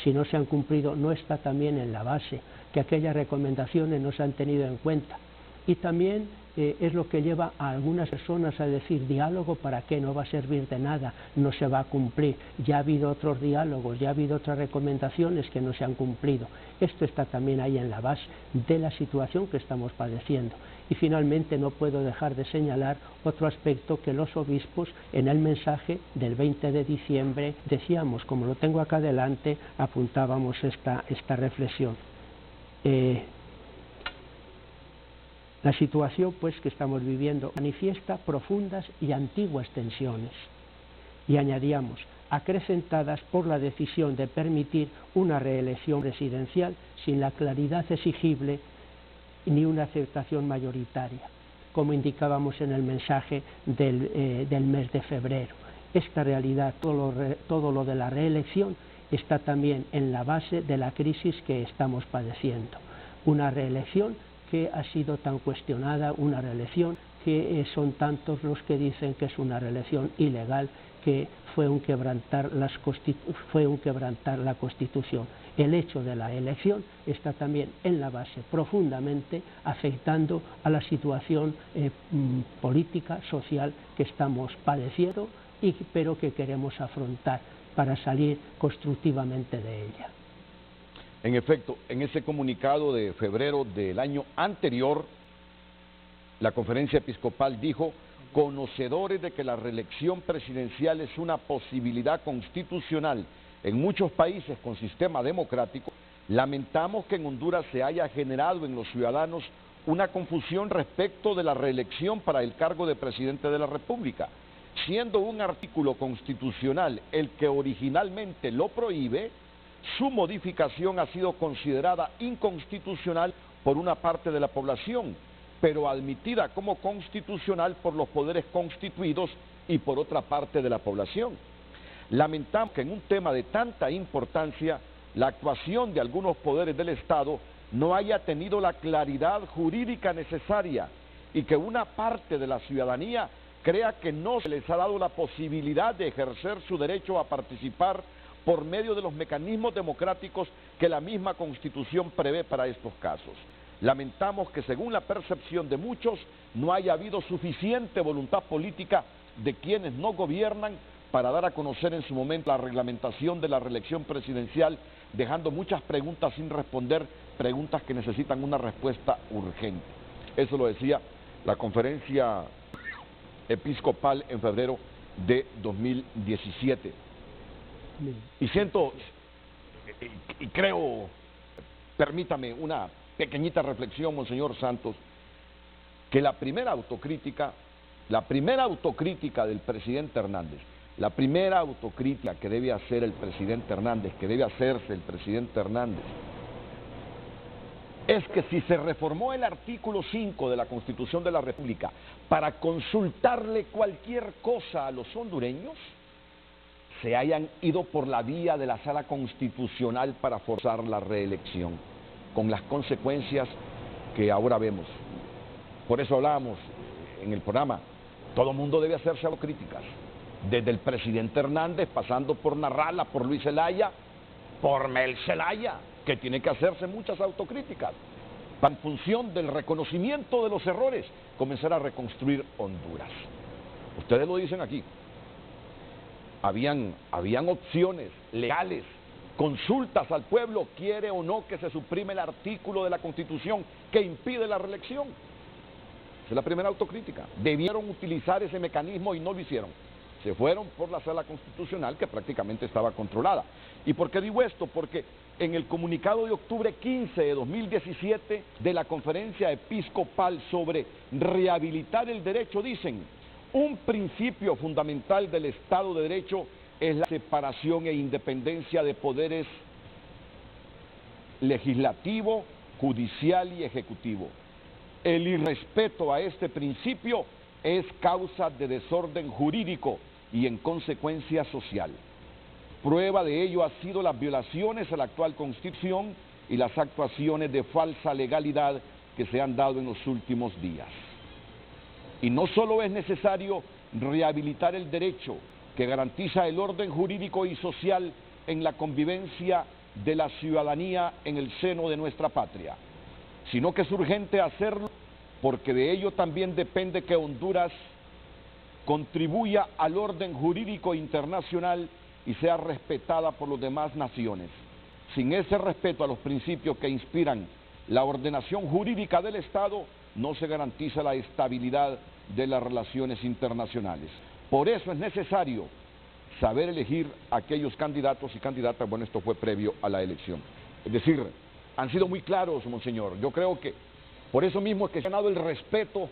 si no se han cumplido, no está también en la base, que aquellas recomendaciones no se han tenido en cuenta. Y también es lo que lleva a algunas personas a decir diálogo para qué, no va a servir de nada, no se va a cumplir, ya ha habido otros diálogos, ya ha habido otras recomendaciones que no se han cumplido. Esto está también ahí en la base de la situación que estamos padeciendo. Y finalmente no puedo dejar de señalar otro aspecto que los obispos en el mensaje del 20 de diciembre decíamos, como lo tengo acá adelante, apuntábamos esta reflexión. La situación pues, que estamos viviendo manifiesta profundas y antiguas tensiones. Y añadíamos, acrecentadas por la decisión de permitir una reelección presidencial sin la claridad exigible ni una aceptación mayoritaria, como indicábamos en el mensaje del mes de febrero. Esta realidad, todo lo de la reelección, está también en la base de la crisis que estamos padeciendo. Una reelección que ha sido tan cuestionada, una reelección que son tantos los que dicen que es una reelección ilegal, que fue un quebrantar la Constitución. El hecho de la elección está también en la base, profundamente afectando a la situación política, social que estamos padeciendo, pero que queremos afrontar para salir constructivamente de ella. En efecto, en ese comunicado de febrero del año anterior, la Conferencia Episcopal dijo, conocedores de que la reelección presidencial es una posibilidad constitucional en muchos países con sistema democrático, lamentamos que en Honduras se haya generado en los ciudadanos una confusión respecto de la reelección para el cargo de presidente de la República, siendo un artículo constitucional el que originalmente lo prohíbe. Su modificación ha sido considerada inconstitucional por una parte de la población, pero admitida como constitucional por los poderes constituidos y por otra parte de la población. Lamentamos que en un tema de tanta importancia, la actuación de algunos poderes del Estado no haya tenido la claridad jurídica necesaria y que una parte de la ciudadanía crea que no se les ha dado la posibilidad de ejercer su derecho a participar por medio de los mecanismos democráticos que la misma Constitución prevé para estos casos. Lamentamos que según la percepción de muchos no haya habido suficiente voluntad política de quienes no gobiernan para dar a conocer en su momento la reglamentación de la reelección presidencial, dejando muchas preguntas sin responder, preguntas que necesitan una respuesta urgente. Eso lo decía la conferencia episcopal en febrero de 2017. Y siento, y creo, permítame una pequeñita reflexión, Monseñor Santos, que la primera autocrítica del presidente Hernández, la primera autocrítica que debe hacer el presidente Hernández, que debe hacerse el presidente Hernández, es que si se reformó el artículo 5 de la Constitución de la República para consultarle cualquier cosa a los hondureños, se hayan ido por la vía de la Sala Constitucional para forzar la reelección, con las consecuencias que ahora vemos. Por eso hablábamos en el programa, todo el mundo debe hacerse autocríticas, desde el presidente Hernández, pasando por Narrala, por Luis Zelaya, por Mel Zelaya, que tiene que hacerse muchas autocríticas, en función del reconocimiento de los errores, comenzar a reconstruir Honduras. Ustedes lo dicen aquí, habían opciones legales, consultas al pueblo, quiere o no que se suprime el artículo de la Constitución que impide la reelección. Esa es la primera autocrítica. Debieron utilizar ese mecanismo y no lo hicieron. Se fueron por la Sala Constitucional, que prácticamente estaba controlada. ¿Y por qué digo esto? Porque en el comunicado de octubre 15 de 2017 de la Conferencia Episcopal sobre rehabilitar el derecho dicen: un principio fundamental del Estado de Derecho es la separación e independencia de poderes legislativo, judicial y ejecutivo. El irrespeto a este principio es causa de desorden jurídico y en consecuencia social. Prueba de ello ha sido las violaciones a la actual Constitución y las actuaciones de falsa legalidad que se han dado en los últimos días. Y no solo es necesario rehabilitar el derecho que garantiza el orden jurídico y social en la convivencia de la ciudadanía en el seno de nuestra patria, sino que es urgente hacerlo porque de ello también depende que Honduras contribuya al orden jurídico internacional y sea respetada por las demás naciones. Sin ese respeto a los principios que inspiran la ordenación jurídica del Estado, no se garantiza la estabilidad de las relaciones internacionales. Por eso es necesario saber elegir aquellos candidatos y candidatas. Bueno, esto fue previo a la elección. Es decir, han sido muy claros, Monseñor. Yo creo que por eso mismo es que se ha ganado el respeto.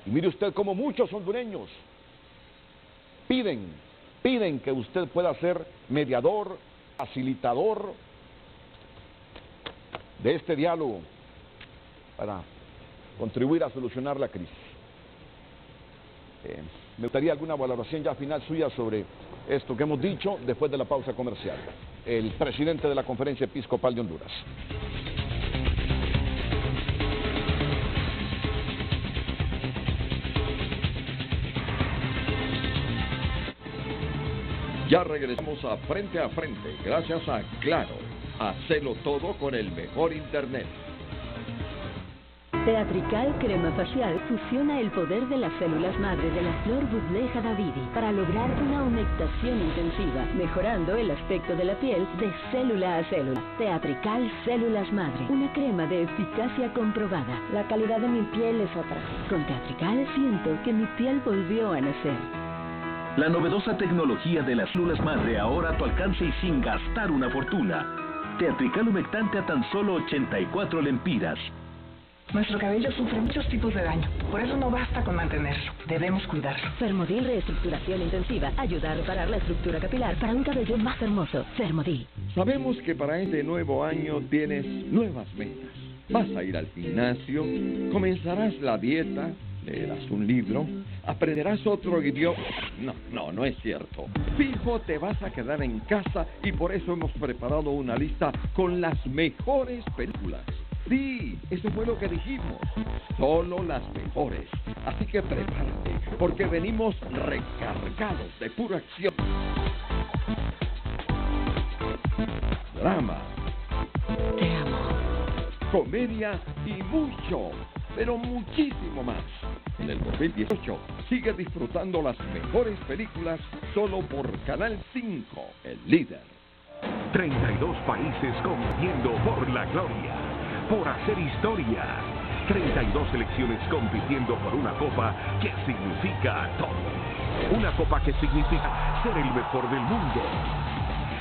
Y mire usted cómo muchos hondureños piden que usted pueda ser mediador, facilitador de este diálogo para contribuir a solucionar la crisis. Me gustaría alguna valoración ya final suya sobre esto que hemos dicho después de la pausa comercial. El presidente de la Conferencia Episcopal de Honduras. Ya regresamos a Frente, gracias a Claro. Hacelo todo con el mejor internet. Teatrical Crema Facial fusiona el poder de las células madre de la flor Buddleja davidi para lograr una humectación intensiva, mejorando el aspecto de la piel de célula a célula. Teatrical Células Madre, una crema de eficacia comprobada. La calidad de mi piel es otra. Con Teatrical siento que mi piel volvió a nacer. La novedosa tecnología de las células madre ahora a tu alcance y sin gastar una fortuna. Teatrical humectante a tan solo 84 lempiras. Nuestro cabello sufre muchos tipos de daño, por eso no basta con mantenerlo, debemos cuidarlo. Fermodil Reestructuración Intensiva ayuda a reparar la estructura capilar para un cabello más hermoso. Fermodil. Sabemos que para este nuevo año tienes nuevas metas. Vas a ir al gimnasio, comenzarás la dieta, leerás un libro, aprenderás otro idioma. No es cierto. Fijo, te vas a quedar en casa y por eso hemos preparado una lista con las mejores películas. Sí, eso fue lo que dijimos. Solo las mejores. Así que prepárate, porque venimos recargados de pura acción. Drama. Te amo. comedia y mucho, pero muchísimo más. En el 2018 sigue disfrutando las mejores películas solo por Canal 5, el líder. 32 países compitiendo por la gloria, por hacer historia. 32 selecciones compitiendo por una copa que significa todo. Una copa que significa ser el mejor del mundo.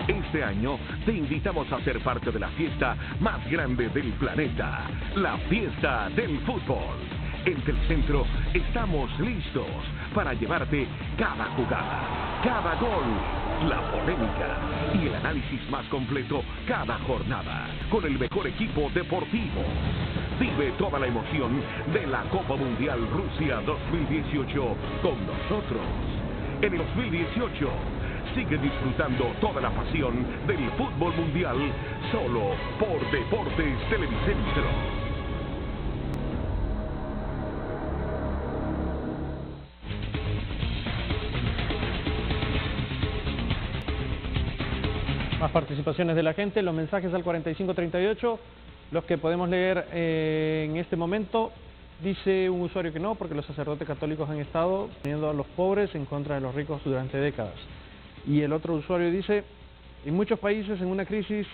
Este año te invitamos a ser parte de la fiesta más grande del planeta, la fiesta del fútbol. En Telcentro estamos listos para llevarte cada jugada, cada gol, la polémica y el análisis más completo cada jornada, con el mejor equipo deportivo. Vive toda la emoción de la Copa Mundial Rusia 2018 con nosotros. En el 2018 sigue disfrutando toda la pasión del fútbol mundial solo por Deportes Televicentro. Más participaciones de la gente, los mensajes al 4538, los que podemos leer en este momento. Dice un usuario que no, porque los sacerdotes católicos han estado poniendo a los pobres en contra de los ricos durante décadas. Y el otro usuario dice, en muchos países en una crisis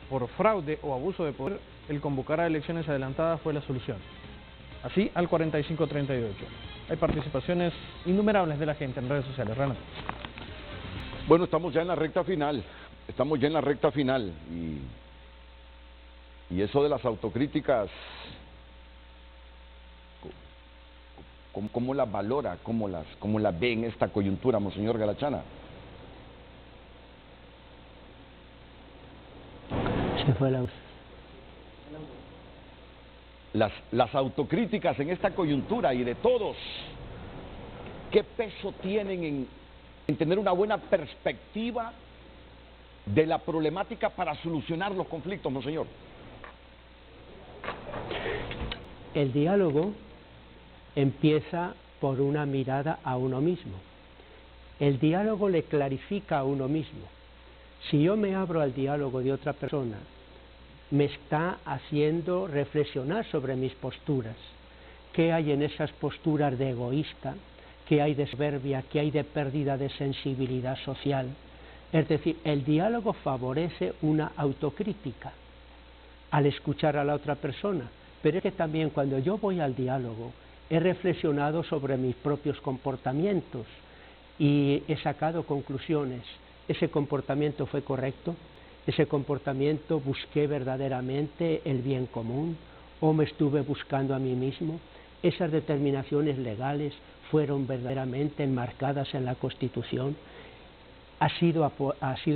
por fraude o abuso de poder, el convocar a elecciones adelantadas fue la solución. Así al 4538. Hay participaciones innumerables de la gente en redes sociales. Renato. Bueno, estamos ya en la recta final. Estamos ya en la recta final y eso de las autocríticas, ¿cómo las valora, cómo las ve en esta coyuntura, Monseñor Galachana? Se fue la... Las autocríticas en esta coyuntura y de todos, ¿qué peso tienen en tener una buena perspectiva de la problemática para solucionar los conflictos, Monseñor? El diálogo empieza por una mirada a uno mismo. El diálogo le clarifica a uno mismo. Si yo me abro al diálogo de otra persona, me está haciendo reflexionar sobre mis posturas. ¿Qué hay en esas posturas de egoísta? ¿Qué hay de soberbia? ¿Qué hay de pérdida de sensibilidad social? Es decir, el diálogo favorece una autocrítica al escuchar a la otra persona, pero es que también cuando yo voy al diálogo he reflexionado sobre mis propios comportamientos y he sacado conclusiones. ¿Ese comportamiento fue correcto? ¿Ese comportamiento busqué verdaderamente el bien común o me estuve buscando a mí mismo? ¿Esas determinaciones legales fueron verdaderamente enmarcadas en la Constitución? ¿Ha sido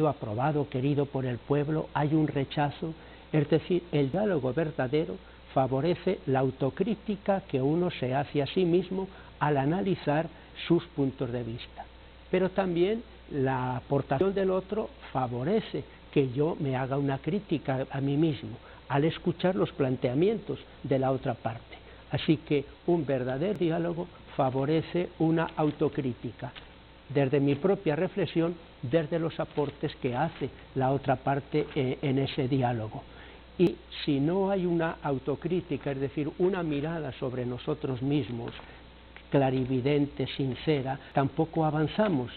aprobado, querido por el pueblo? ¿Hay un rechazo? Es decir, el diálogo verdadero favorece la autocrítica que uno se hace a sí mismo al analizar sus puntos de vista. Pero también la aportación del otro favorece que yo me haga una crítica a mí mismo al escuchar los planteamientos de la otra parte. Así que un verdadero diálogo favorece una autocrítica desde mi propia reflexión, desde los aportes que hace la otra parte en ese diálogo. Y si no hay una autocrítica, es decir, una mirada sobre nosotros mismos, clarividente, sincera, tampoco avanzamos.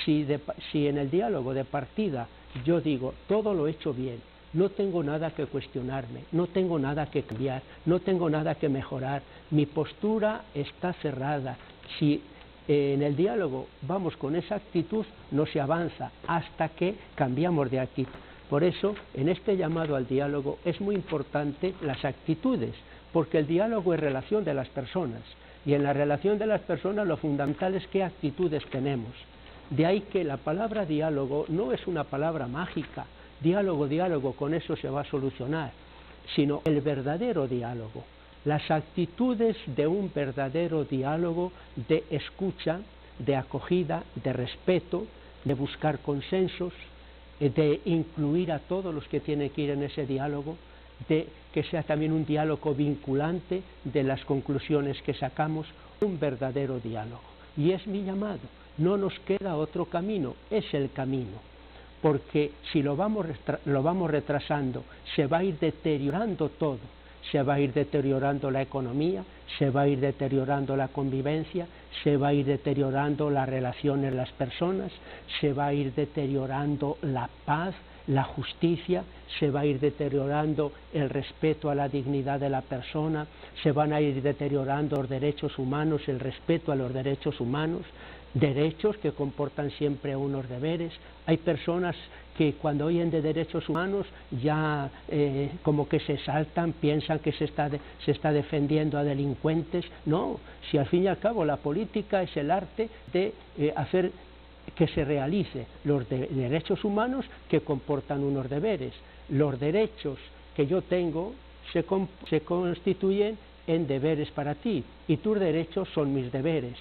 Si en el diálogo de partida yo digo, todo lo he hecho bien, no tengo nada que cuestionarme, no tengo nada que cambiar, no tengo nada que mejorar, mi postura está cerrada. Si en el diálogo vamos con esa actitud, no se avanza hasta que cambiamos de actitud. Por eso, en este llamado al diálogo es muy importante las actitudes, porque el diálogo es relación de las personas, y en la relación de las personas lo fundamental es qué actitudes tenemos. De ahí que la palabra diálogo no es una palabra mágica, diálogo, diálogo, con eso se va a solucionar, sino el verdadero diálogo, las actitudes de un verdadero diálogo de escucha, de acogida, de respeto, de buscar consensos, de incluir a todos los que tienen que ir en ese diálogo, de que sea también un diálogo vinculante de las conclusiones que sacamos, un verdadero diálogo. Y es mi llamado, no nos queda otro camino, es el camino, porque si lo vamos retrasando, se va a ir deteriorando todo. se va a ir deteriorando la economía, se va a ir deteriorando la convivencia, se va a ir deteriorando las relaciones de las personas, se va a ir deteriorando la paz, la justicia, se va a ir deteriorando el respeto a la dignidad de la persona, se van a ir deteriorando los derechos humanos, el respeto a los derechos humanos, derechos que comportan siempre unos deberes. Hay personas que cuando oyen de derechos humanos ya como que se saltan, piensan que se está defendiendo a delincuentes. No, si al fin y al cabo la política es el arte de hacer que se realice los derechos humanos que comportan unos deberes. Los derechos que yo tengo se constituyen en deberes para ti y tus derechos son mis deberes.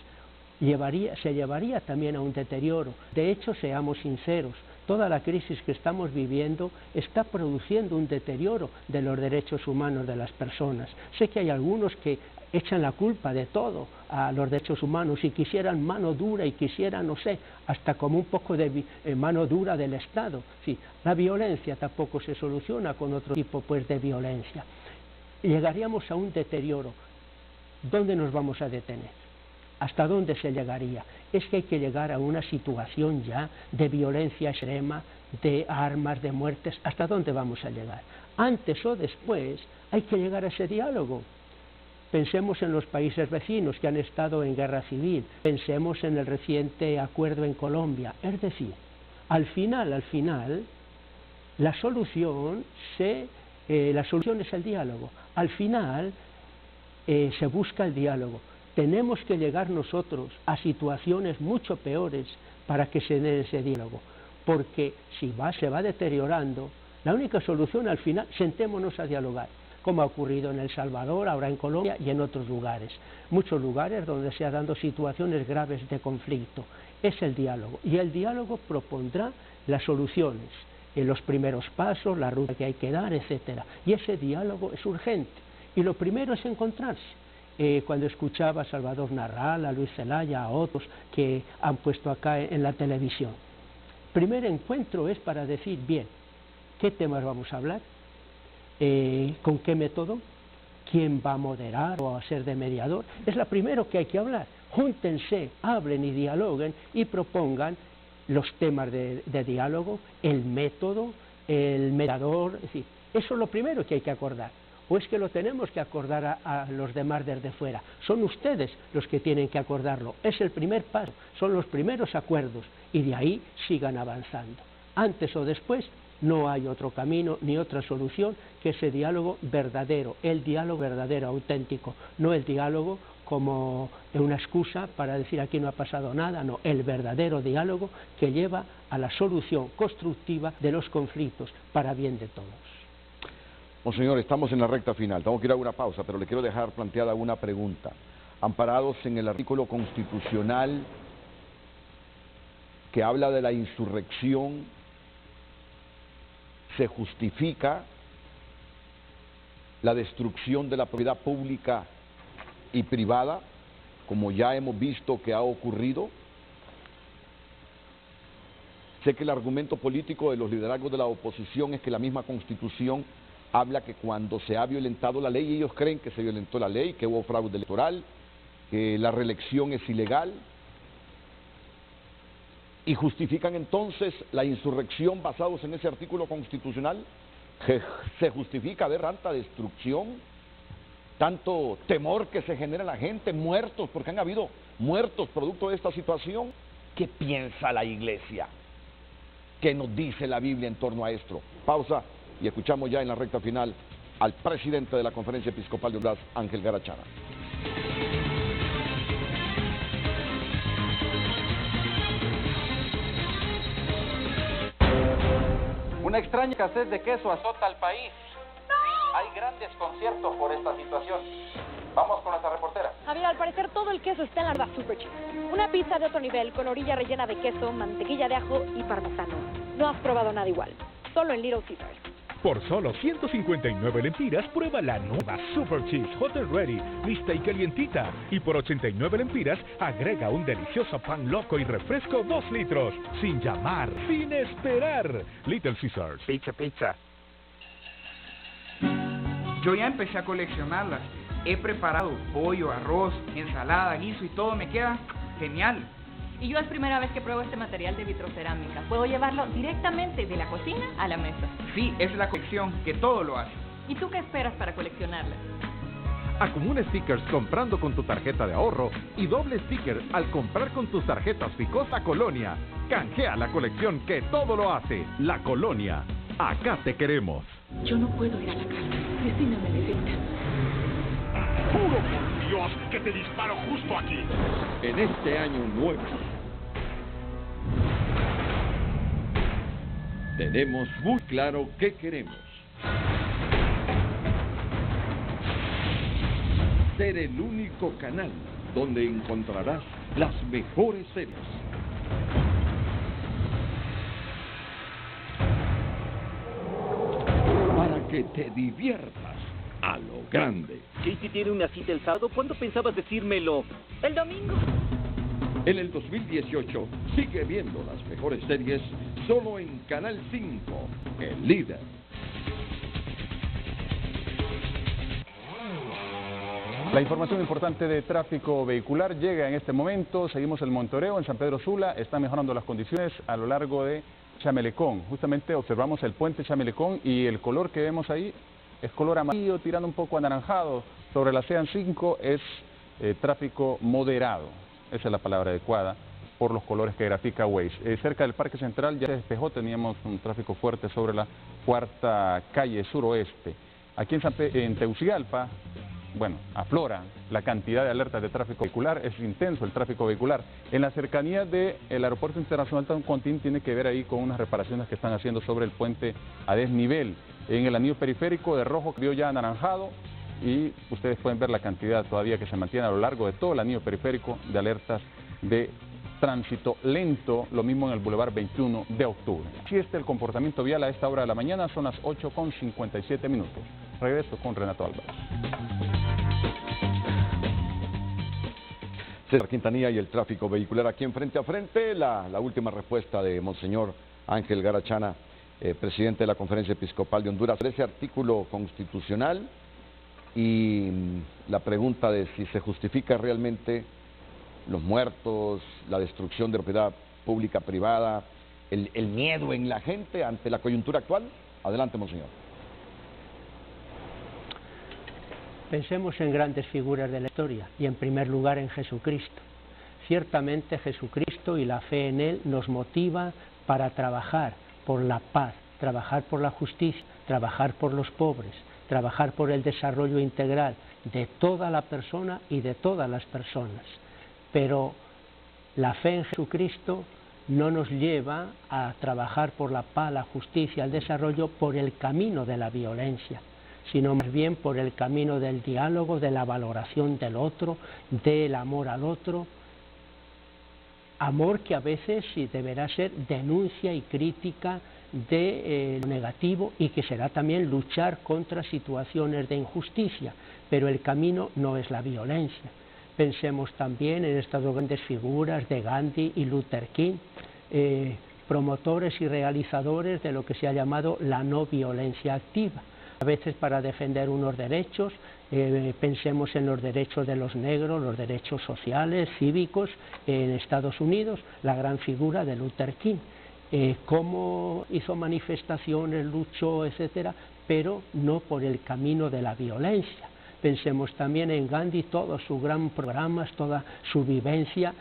Se llevaría también a un deterioro. De hecho, seamos sinceros, toda la crisis que estamos viviendo está produciendo un deterioro de los derechos humanos de las personas. Sé que hay algunos que echan la culpa de todo a los derechos humanos y quisieran mano dura y quisieran, no sé, hasta como un poco de mano dura del Estado. Sí, la violencia tampoco se soluciona con otro tipo pues, de violencia. Llegaríamos a un deterioro. ¿Dónde nos vamos a detener? ¿Hasta dónde se llegaría? Es que hay que llegar a una situación ya de violencia extrema, de armas, de muertes. ¿Hasta dónde vamos a llegar? Antes o después hay que llegar a ese diálogo. Pensemos en los países vecinos que han estado en guerra civil. Pensemos en el reciente acuerdo en Colombia. Es decir, al final, la solución es el diálogo. Al final se busca el diálogo. Tenemos que llegar nosotros a situaciones mucho peores para que se dé ese diálogo, porque si se va deteriorando, la única solución al final, sentémonos a dialogar, como ha ocurrido en El Salvador, ahora en Colombia y en otros lugares. Muchos lugares donde se han dado situaciones graves de conflicto. Es el diálogo, y el diálogo propondrá las soluciones, los primeros pasos, la ruta que hay que dar, etcétera. Y ese diálogo es urgente, y lo primero es encontrarse. Cuando escuchaba a Salvador Narral, a Luis Zelaya, a otros que han puesto acá en la televisión. Primer encuentro es para decir, bien, ¿qué temas vamos a hablar? ¿Con qué método? ¿Quién va a moderar o a ser de mediador? Es lo primero que hay que hablar. Júntense, hablen y dialoguen y propongan los temas de diálogo, el método, el mediador, es decir, eso es lo primero que hay que acordar. ¿O es que lo tenemos que acordar a los demás desde fuera? Son ustedes los que tienen que acordarlo. Es el primer paso, son los primeros acuerdos y de ahí sigan avanzando. Antes o después no hay otro camino ni otra solución que ese diálogo verdadero, el diálogo verdadero, auténtico, no el diálogo como una excusa para decir aquí no ha pasado nada, no, el verdadero diálogo que lleva a la solución constructiva de los conflictos para bien de todos. Monseñor, estamos en la recta final, tengo que ir a una pausa, pero le quiero dejar planteada una pregunta. Amparados en el artículo constitucional que habla de la insurrección, ¿se justifica la destrucción de la propiedad pública y privada, como ya hemos visto que ha ocurrido? Sé que el argumento político de los liderazgos de la oposición es que la misma Constitución habla que cuando se ha violentado la ley, ellos creen que se violentó la ley, que hubo fraude electoral, que la reelección es ilegal, y justifican entonces la insurrección basados en ese artículo constitucional. ¿Se justifica ver tanta destrucción, tanto temor que se genera en la gente, muertos, porque han habido muertos producto de esta situación? ¿Qué piensa la Iglesia? ¿Qué nos dice la Biblia en torno a esto? Pausa y escuchamos ya en la recta final al presidente de la Conferencia Episcopal de Honduras, Ángel Garachana. Una extraña escasez de queso azota al país. ¡No! Hay gran desconcierto por esta situación. Vamos con nuestra reportera. Javier, al parecer todo el queso está en la verdad Super Cheese. Una pizza de otro nivel con orilla rellena de queso, mantequilla de ajo y parmesano. No has probado nada igual. Solo en Little Caesars. Por solo 159 lempiras, prueba la nueva Super Cheese Hot and Ready, lista y calientita. Y por 89 lempiras, agrega un delicioso pan loco y refresco 2 litros. Sin llamar, sin esperar. Little Caesars. Pizza, pizza. Yo ya empecé a coleccionarlas. He preparado pollo, arroz, ensalada, guiso y todo me queda genial. Y yo es primera vez que pruebo este material de vitrocerámica. Puedo llevarlo directamente de la cocina a la mesa. Sí, es la colección que todo lo hace. ¿Y tú qué esperas para coleccionarla? Acumula stickers comprando con tu tarjeta de ahorro y doble sticker al comprar con tus tarjetas Ficosa Colonia. Canjea la colección que todo lo hace. La Colonia. Acá te queremos. Yo no puedo ir a la cárcel. Cristina me necesita. ¡Juro por Dios que te disparo justo aquí! En este año nuevo, tenemos muy claro qué queremos. Ser el único canal donde encontrarás las mejores series. Para que te diviertas a lo grande. Casey tiene una cita el sábado. ¿Cuándo pensabas decírmelo? El domingo. En el 2018, sigue viendo las mejores series solo en Canal 5, el líder. La información importante de tráfico vehicular llega en este momento. Seguimos el monitoreo en San Pedro Sula. Están mejorando las condiciones a lo largo de Chamelecón. Justamente observamos el puente Chamelecón y el color que vemos ahí es color amarillo tirando un poco anaranjado. Sobre la CEAN 5 es tráfico moderado. Esa es la palabra adecuada por los colores que grafica Waze. Cerca del Parque Central ya se despejó. Teníamos un tráfico fuerte sobre la cuarta calle suroeste. Aquí en Tegucigalpa, bueno, aflora la cantidad de alertas de tráfico vehicular, es intenso el tráfico vehicular. En la cercanía del Aeropuerto Internacional Toncontín tiene que ver ahí con unas reparaciones que están haciendo sobre el puente a desnivel. En el anillo periférico de rojo quedó ya anaranjado y ustedes pueden ver la cantidad todavía que se mantiene a lo largo de todo el anillo periférico de alertas de tránsito lento, lo mismo en el Boulevard 21 de octubre. Así está el comportamiento vial a esta hora de la mañana, son las 8:57. Regreso con Renato Álvarez. César Quintanilla y el tráfico vehicular aquí en Frente a Frente. La última respuesta de Monseñor Ángel Garachana, presidente de la Conferencia Episcopal de Honduras, sobre ese artículo constitucional y la pregunta de si se justifica realmente los muertos, la destrucción de propiedad pública, privada, el miedo en la gente ante la coyuntura actual. Adelante, Monseñor. Pensemos en grandes figuras de la historia y en primer lugar en Jesucristo. Ciertamente Jesucristo y la fe en Él nos motiva para trabajar por la paz, trabajar por la justicia, trabajar por los pobres, trabajar por el desarrollo integral de toda la persona y de todas las personas. Pero la fe en Jesucristo no nos lleva a trabajar por la paz, la justicia, el desarrollo por el camino de la violencia, sino más bien por el camino del diálogo, de la valoración del otro, del amor al otro. Amor que a veces sí deberá ser denuncia y crítica de lo negativo y que será también luchar contra situaciones de injusticia, pero el camino no es la violencia. Pensemos también en estas dos grandes figuras de Gandhi y Luther King, promotores y realizadores de lo que se ha llamado la no violencia activa. A veces para defender unos derechos, pensemos en los derechos de los negros, los derechos sociales, cívicos, en Estados Unidos, la gran figura de Luther King, cómo hizo manifestaciones, luchó, etcétera, pero no por el camino de la violencia. Pensemos también en Gandhi, todos sus gran programas, toda su vivencia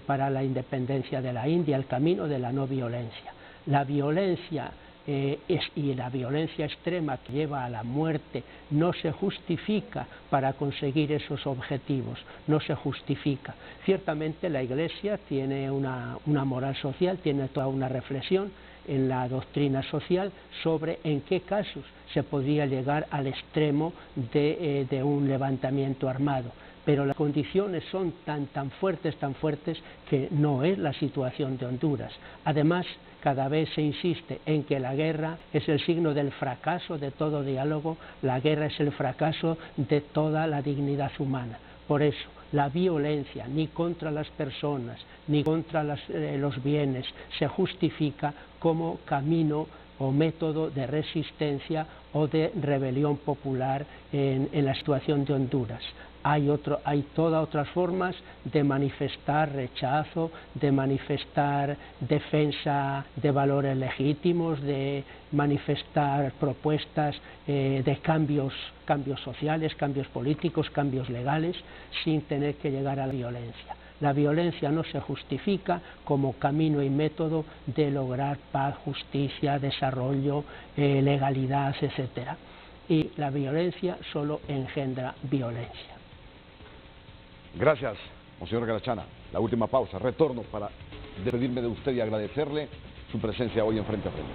para la independencia de la India, el camino de la no violencia. La violencia y la violencia extrema que lleva a la muerte no se justifica para conseguir esos objetivos, no se justifica. Ciertamente la Iglesia tiene una moral social, tiene toda una reflexión en la doctrina social sobre en qué casos se podría llegar al extremo de un levantamiento armado. Pero las condiciones son tan fuertes que no es la situación de Honduras. Además, cada vez se insiste en que la guerra es el signo del fracaso de todo diálogo, la guerra es el fracaso de toda la dignidad humana. Por eso, la violencia ni contra las personas ni contra los bienes se justifica como camino o método de resistencia o de rebelión popular en la situación de Honduras. Hay todas otras formas de manifestar rechazo, de manifestar defensa de valores legítimos, de manifestar propuestas de cambios sociales, cambios políticos, cambios legales, sin tener que llegar a la violencia. La violencia no se justifica como camino y método de lograr paz, justicia, desarrollo, legalidad, etc. Y la violencia solo engendra violencia. Gracias, monseñor Garachana. La última pausa, retorno para despedirme de usted y agradecerle su presencia hoy en Frente a Frente.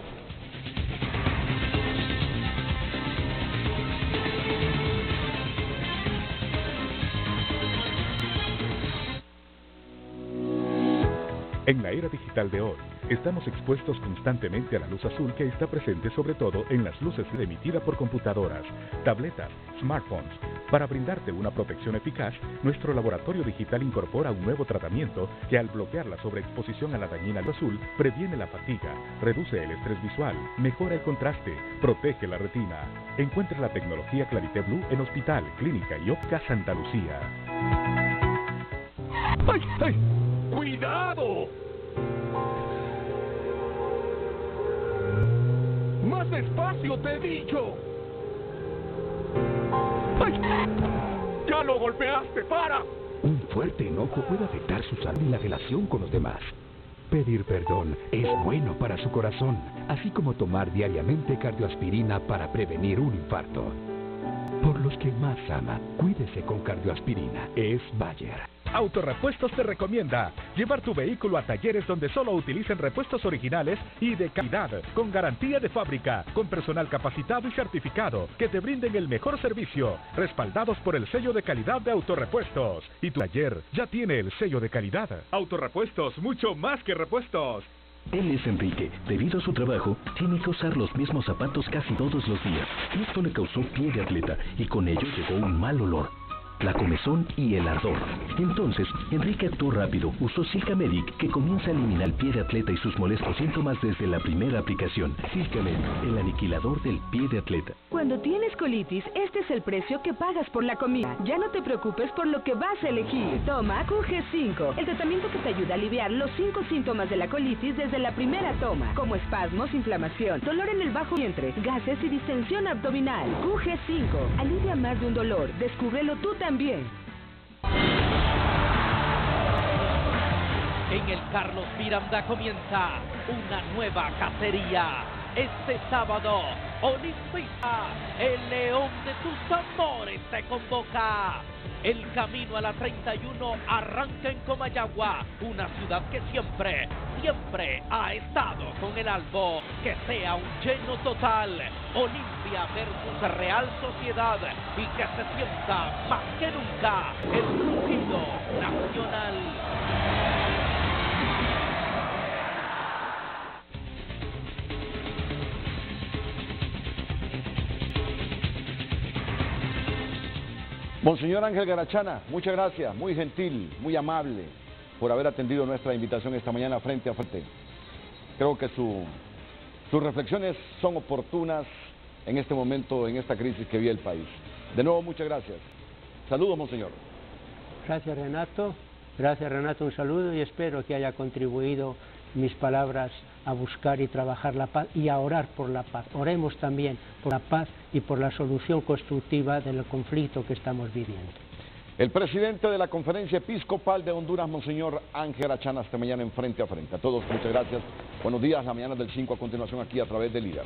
En la era digital de hoy, estamos expuestos constantemente a la luz azul que está presente sobre todo en las luces emitidas por computadoras, tabletas, smartphones. Para brindarte una protección eficaz, nuestro laboratorio digital incorpora un nuevo tratamiento que al bloquear la sobreexposición a la dañina luz azul, previene la fatiga, reduce el estrés visual, mejora el contraste, protege la retina. Encuentra la tecnología Clarité Blue en Hospital, Clínica y Óptica Santa Lucía. ¡Ay, ay! ¡Cuidado! ¡Más despacio, te he dicho! ¡Ay! ¡Ya lo golpeaste! ¡Para! Un fuerte enojo puede afectar su salud y la relación con los demás. Pedir perdón es bueno para su corazón, así como tomar diariamente cardioaspirina para prevenir un infarto. Por los que más ama, cuídese con cardioaspirina. Es Bayer. Autorepuestos te recomienda llevar tu vehículo a talleres donde solo utilicen repuestos originales y de calidad, con garantía de fábrica, con personal capacitado y certificado, que te brinden el mejor servicio, respaldados por el sello de calidad de Autorepuestos. Y tu taller ya tiene el sello de calidad. Autorepuestos, mucho más que repuestos. Él es Enrique. Debido a su trabajo, tiene que usar los mismos zapatos casi todos los días. Esto le causó pie de atleta y con ello llegó un mal olor, la comezón y el ardor. Entonces, Enrique actuó rápido, usó Silcamedic, que comienza a eliminar el pie de atleta y sus molestos síntomas desde la primera aplicación. Silcamedic, el aniquilador del pie de atleta. Cuando tienes colitis, este es el precio que pagas por la comida. Ya no te preocupes por lo que vas a elegir. Toma QG5, el tratamiento que te ayuda a aliviar los 5 síntomas de la colitis desde la primera toma, como espasmos, inflamación, dolor en el bajo vientre, gases y distensión abdominal. QG5, alivia más de un dolor. Descúbrelo tú también. En el Carlos Miranda comienza una nueva cacería. Este sábado, Olimpiza, el león de tus amores te convoca. El camino a la 31 arranca en Comayagua, una ciudad que siempre ha estado con el albo. Que sea un lleno total, Olimpia versus Real Sociedad, y que se sienta más que nunca el rugido nacional. Monseñor Ángel Garachana, muchas gracias, muy gentil, muy amable por haber atendido nuestra invitación esta mañana Frente a Frente. Creo que sus reflexiones son oportunas en este momento, en esta crisis que vive el país. De nuevo, muchas gracias. Saludos, Monseñor. Gracias, Renato. Gracias, Renato, un saludo y espero que haya contribuido mis palabras a buscar y trabajar la paz y a orar por la paz. Oremos también por la paz y por la solución constructiva del conflicto que estamos viviendo. El presidente de la Conferencia Episcopal de Honduras, Monseñor Ángel Garachana, esta mañana en Frente a Frente. A todos, muchas gracias. Buenos días, la mañana del 5 a continuación aquí a través de Líder.